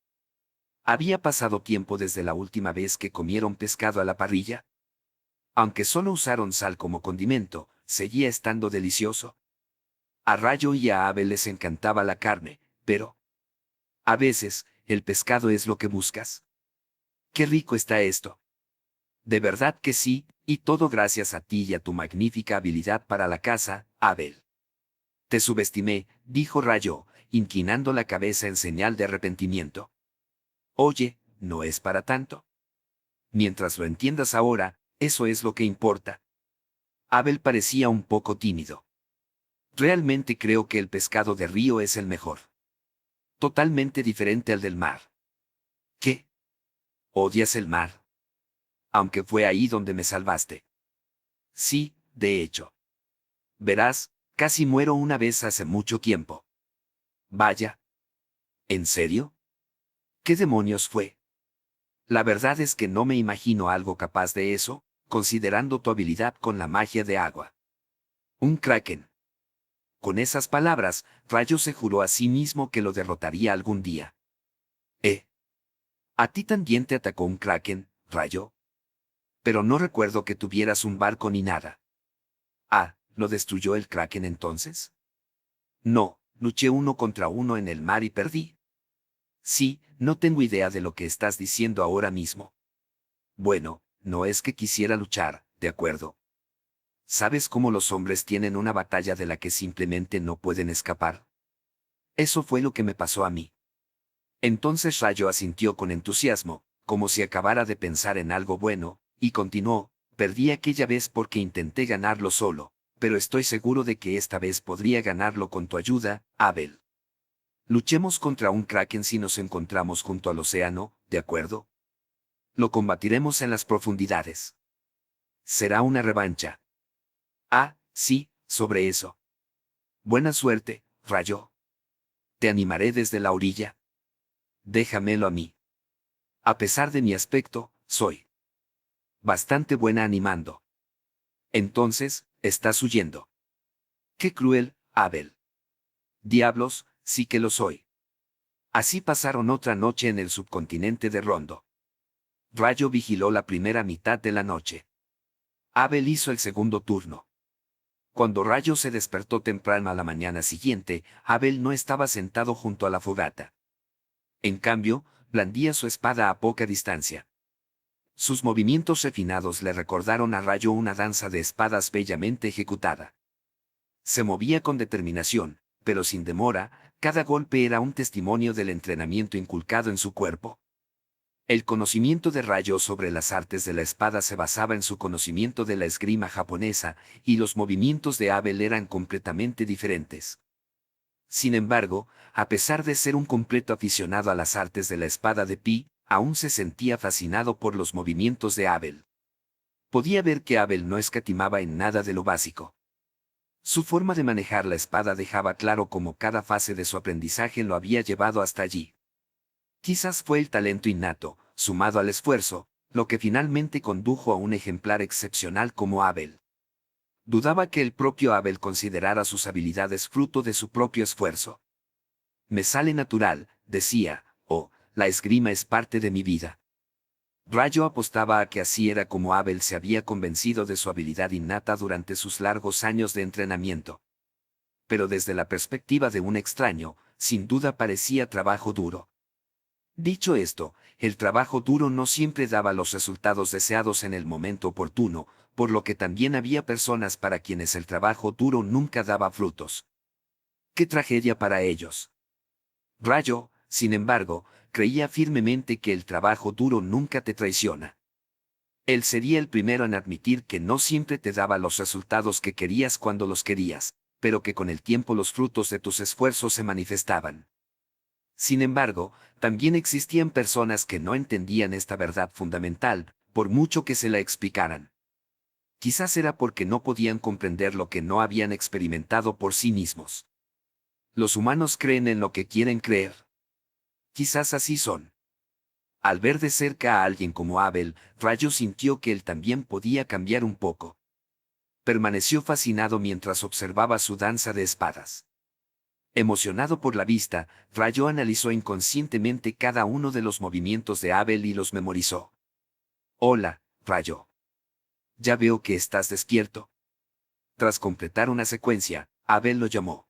¿Había pasado tiempo desde la última vez que comieron pescado a la parrilla? Aunque solo usaron sal como condimento, seguía estando delicioso. A Rayo y a Abel les encantaba la carne, pero a veces, el pescado es lo que buscas. ¡Qué rico está esto! De verdad que sí, y todo gracias a ti y a tu magnífica habilidad para la caza, Abel. Te subestimé, dijo Rayo, inclinando la cabeza en señal de arrepentimiento. Oye, no es para tanto. Mientras lo entiendas ahora, eso es lo que importa. Abel parecía un poco tímido. Realmente creo que el pescado de río es el mejor. Totalmente diferente al del mar. ¿Qué? ¿Odias el mar? Aunque fue ahí donde me salvaste. Sí, de hecho. Verás, casi muero una vez hace mucho tiempo. Vaya. ¿En serio? ¿Qué demonios fue? La verdad es que no me imagino algo capaz de eso, considerando tu habilidad con la magia de agua. Un kraken. Con esas palabras, Rayo se juró a sí mismo que lo derrotaría algún día. ¿A ti también te atacó un kraken, Rayo? Pero no recuerdo que tuvieras un barco ni nada. Ah, ¿lo destruyó el kraken entonces? No, luché 1 contra 1 en el mar y perdí. Sí, no tengo idea de lo que estás diciendo ahora mismo. Bueno, no es que quisiera luchar, de acuerdo. ¿Sabes cómo los hombres tienen una batalla de la que simplemente no pueden escapar? Eso fue lo que me pasó a mí. Entonces Rayo asintió con entusiasmo, como si acabara de pensar en algo bueno, y continuó: perdí aquella vez porque intenté ganarlo solo, pero estoy seguro de que esta vez podría ganarlo con tu ayuda, Abel. Luchemos contra un kraken si nos encontramos junto al océano, ¿de acuerdo? Lo combatiremos en las profundidades. Será una revancha. Ah, sí, sobre eso. Buena suerte, Rayo. Te animaré desde la orilla. Déjamelo a mí. A pesar de mi aspecto, soy bastante buena animando. Entonces, estás huyendo. Qué cruel, Abel. Diablos, sí que lo soy. Así pasaron otra noche en el subcontinente de Rondo. Rayo vigiló la primera mitad de la noche. Abel hizo el segundo turno. Cuando Rayo se despertó temprano a la mañana siguiente, Abel no estaba sentado junto a la fogata. En cambio, blandía su espada a poca distancia. Sus movimientos refinados le recordaron a Rayo una danza de espadas bellamente ejecutada. Se movía con determinación, pero sin demora. Cada golpe era un testimonio del entrenamiento inculcado en su cuerpo. El conocimiento de Rayo sobre las artes de la espada se basaba en su conocimiento de la esgrima japonesa, y los movimientos de Abel eran completamente diferentes. Sin embargo, a pesar de ser un completo aficionado a las artes de la espada de Pi, aún se sentía fascinado por los movimientos de Abel. Podía ver que Abel no escatimaba en nada de lo básico. Su forma de manejar la espada dejaba claro cómo cada fase de su aprendizaje lo había llevado hasta allí. Quizás fue el talento innato, sumado al esfuerzo, lo que finalmente condujo a un ejemplar excepcional como Abel. Dudaba que el propio Abel considerara sus habilidades fruto de su propio esfuerzo. Me sale natural, decía, la esgrima es parte de mi vida. Rayo apostaba a que así era como Abel se había convencido de su habilidad innata durante sus largos años de entrenamiento. Pero desde la perspectiva de un extraño, sin duda parecía trabajo duro. Dicho esto, el trabajo duro no siempre daba los resultados deseados en el momento oportuno, por lo que también había personas para quienes el trabajo duro nunca daba frutos. ¡Qué tragedia para ellos! Rayo, sin embargo, creía firmemente que el trabajo duro nunca te traiciona. Él sería el primero en admitir que no siempre te daba los resultados que querías cuando los querías, pero que con el tiempo los frutos de tus esfuerzos se manifestaban. Sin embargo, también existían personas que no entendían esta verdad fundamental, por mucho que se la explicaran. Quizás era porque no podían comprender lo que no habían experimentado por sí mismos. Los humanos creen en lo que quieren creer. Quizás así son. Al ver de cerca a alguien como Abel, Rayo sintió que él también podía cambiar un poco. Permaneció fascinado mientras observaba su danza de espadas. Emocionado por la vista, Rayo analizó inconscientemente cada uno de los movimientos de Abel y los memorizó. Hola, Rayo. Ya veo que estás despierto. Tras completar una secuencia, Abel lo llamó.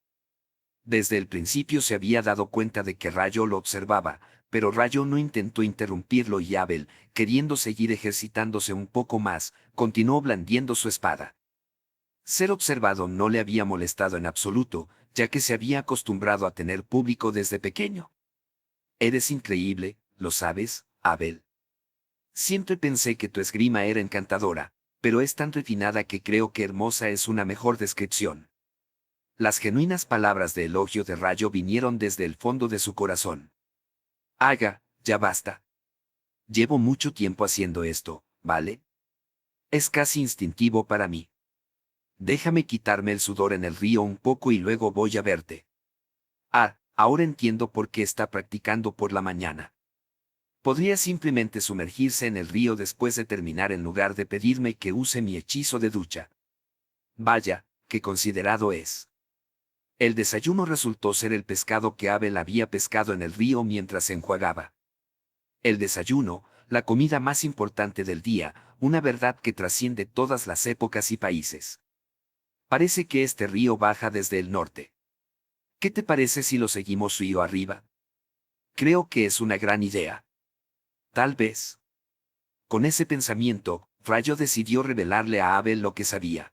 Desde el principio se había dado cuenta de que Rayo lo observaba, pero Rayo no intentó interrumpirlo y Abel, queriendo seguir ejercitándose un poco más, continuó blandiendo su espada. Ser observado no le había molestado en absoluto, ya que se había acostumbrado a tener público desde pequeño. Eres increíble, ¿lo sabes, Abel? Siempre pensé que tu esgrima era encantadora, pero es tan refinada que creo que hermosa es una mejor descripción. Las genuinas palabras de elogio de Rayo vinieron desde el fondo de su corazón. Haga, ya basta. Llevo mucho tiempo haciendo esto, ¿vale? Es casi instintivo para mí. Déjame quitarme el sudor en el río un poco y luego voy a verte. Ah, ahora entiendo por qué está practicando por la mañana. Podría simplemente sumergirse en el río después de terminar en lugar de pedirme que use mi hechizo de ducha. Vaya, qué considerado es. El desayuno resultó ser el pescado que Abel había pescado en el río mientras se enjuagaba. El desayuno, la comida más importante del día, una verdad que trasciende todas las épocas y países. Parece que este río baja desde el norte. ¿Qué te parece si lo seguimos río arriba? Creo que es una gran idea. Tal vez. Con ese pensamiento, Rayo decidió revelarle a Abel lo que sabía.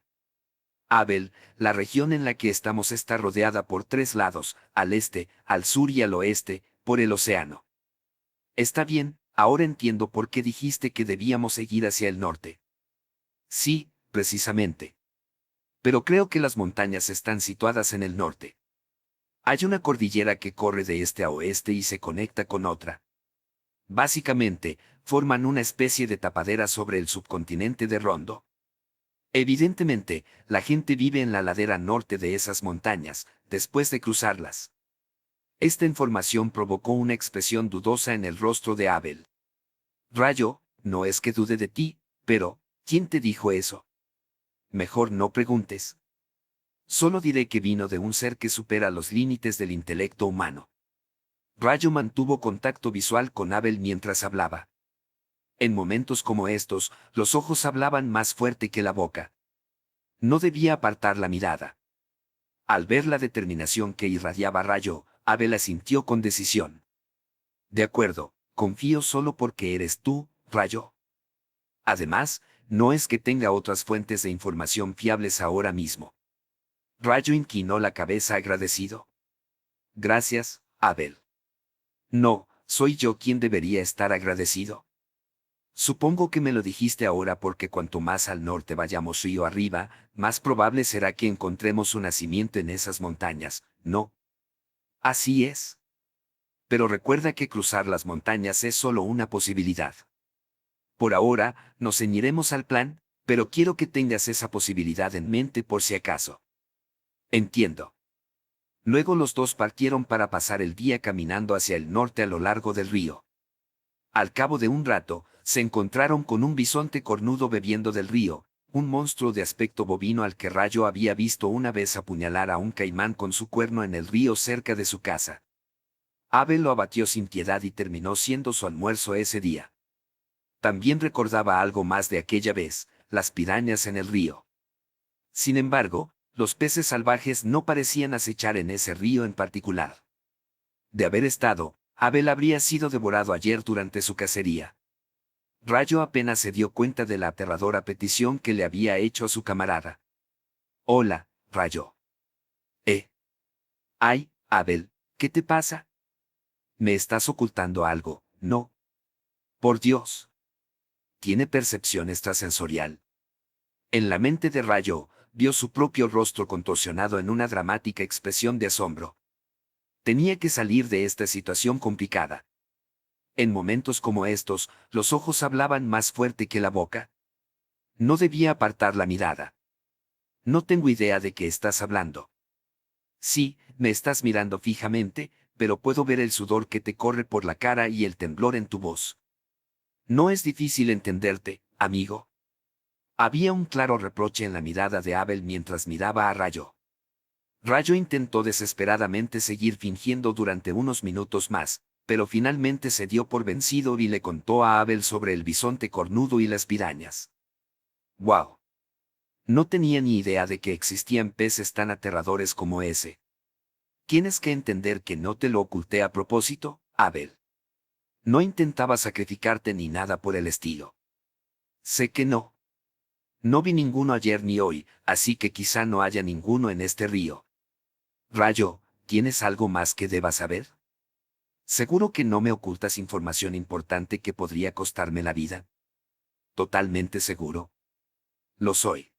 Abel, la región en la que estamos está rodeada por tres lados, al este, al sur y al oeste, por el océano. Está bien, ahora entiendo por qué dijiste que debíamos seguir hacia el norte. Sí, precisamente. Pero creo que las montañas están situadas en el norte. Hay una cordillera que corre de este a oeste y se conecta con otra. Básicamente, forman una especie de tapadera sobre el subcontinente de Rondo. Evidentemente, la gente vive en la ladera norte de esas montañas, después de cruzarlas. Esta información provocó una expresión dudosa en el rostro de Abel. Rayo, no es que dude de ti, pero, ¿quién te dijo eso? Mejor no preguntes. Solo diré que vino de un ser que supera los límites del intelecto humano. Rayo mantuvo contacto visual con Abel mientras hablaba. En momentos como estos, los ojos hablaban más fuerte que la boca. No debía apartar la mirada. Al ver la determinación que irradiaba Rayo, Abel asintió con decisión. De acuerdo, confío solo porque eres tú, Rayo. Además, no es que tenga otras fuentes de información fiables ahora mismo. Rayo inclinó la cabeza agradecido. Gracias, Abel. No, soy yo quien debería estar agradecido. Supongo que me lo dijiste ahora porque cuanto más al norte vayamos río arriba, más probable será que encontremos un nacimiento en esas montañas, ¿no? Así es. Pero recuerda que cruzar las montañas es solo una posibilidad. Por ahora, nos ceñiremos al plan, pero quiero que tengas esa posibilidad en mente por si acaso. Entiendo. Luego los dos partieron para pasar el día caminando hacia el norte a lo largo del río. Al cabo de un rato, se encontraron con un bisonte cornudo bebiendo del río, un monstruo de aspecto bovino al que Rayo había visto una vez apuñalar a un caimán con su cuerno en el río cerca de su casa. Abel lo abatió sin piedad y terminó siendo su almuerzo ese día. También recordaba algo más de aquella vez, las pirañas en el río. Sin embargo, los peces salvajes no parecían acechar en ese río en particular. De haber estado, Abel habría sido devorado ayer durante su cacería. Rayo apenas se dio cuenta de la aterradora petición que le había hecho a su camarada. Hola, Rayo. Ay, Abel, ¿qué te pasa? Me estás ocultando algo, ¿no? Por Dios. Tiene percepción extrasensorial. En la mente de Rayo, vio su propio rostro contorsionado en una dramática expresión de asombro. Tenía que salir de esta situación complicada. En momentos como estos, los ojos hablaban más fuerte que la boca. No debía apartar la mirada. No tengo idea de qué estás hablando. Sí, me estás mirando fijamente, pero puedo ver el sudor que te corre por la cara y el temblor en tu voz. No es difícil entenderte, amigo. Había un claro reproche en la mirada de Abel mientras miraba a Rayo. Rayo intentó desesperadamente seguir fingiendo durante unos minutos más, pero finalmente se dio por vencido y le contó a Abel sobre el bisonte cornudo y las pirañas. ¡Wow! No tenía ni idea de que existían peces tan aterradores como ese. Tienes que entender que no te lo oculté a propósito, Abel. No intentaba sacrificarte ni nada por el estilo. Sé que no. No vi ninguno ayer ni hoy, así que quizá no haya ninguno en este río. Rayo, ¿tienes algo más que deba saber? Seguro que no me ocultas información importante que podría costarme la vida. Totalmente seguro. Lo soy.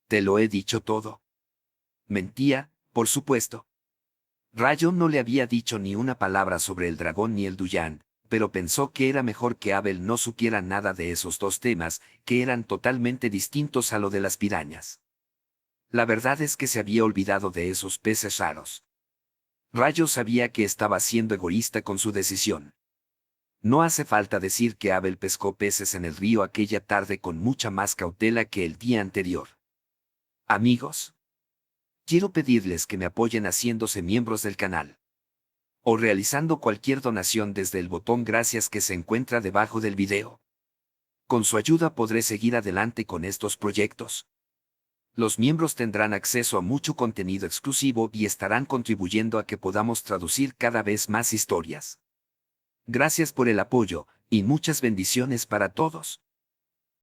Te lo he dicho todo. Mentía, por supuesto. Rayo no le había dicho ni una palabra sobre el dragón ni el Duyan, pero pensó que era mejor que Abel no supiera nada de esos dos temas, que eran totalmente distintos a lo de las pirañas. La verdad es que se había olvidado de esos peces raros. Rayo sabía que estaba siendo egoísta con su decisión. No hace falta decir que Abel pescó peces en el río aquella tarde con mucha más cautela que el día anterior. Amigos, quiero pedirles que me apoyen haciéndose miembros del canal, o realizando cualquier donación desde el botón gracias que se encuentra debajo del video. Con su ayuda podré seguir adelante con estos proyectos. Los miembros tendrán acceso a mucho contenido exclusivo y estarán contribuyendo a que podamos traducir cada vez más historias. Gracias por el apoyo, y muchas bendiciones para todos.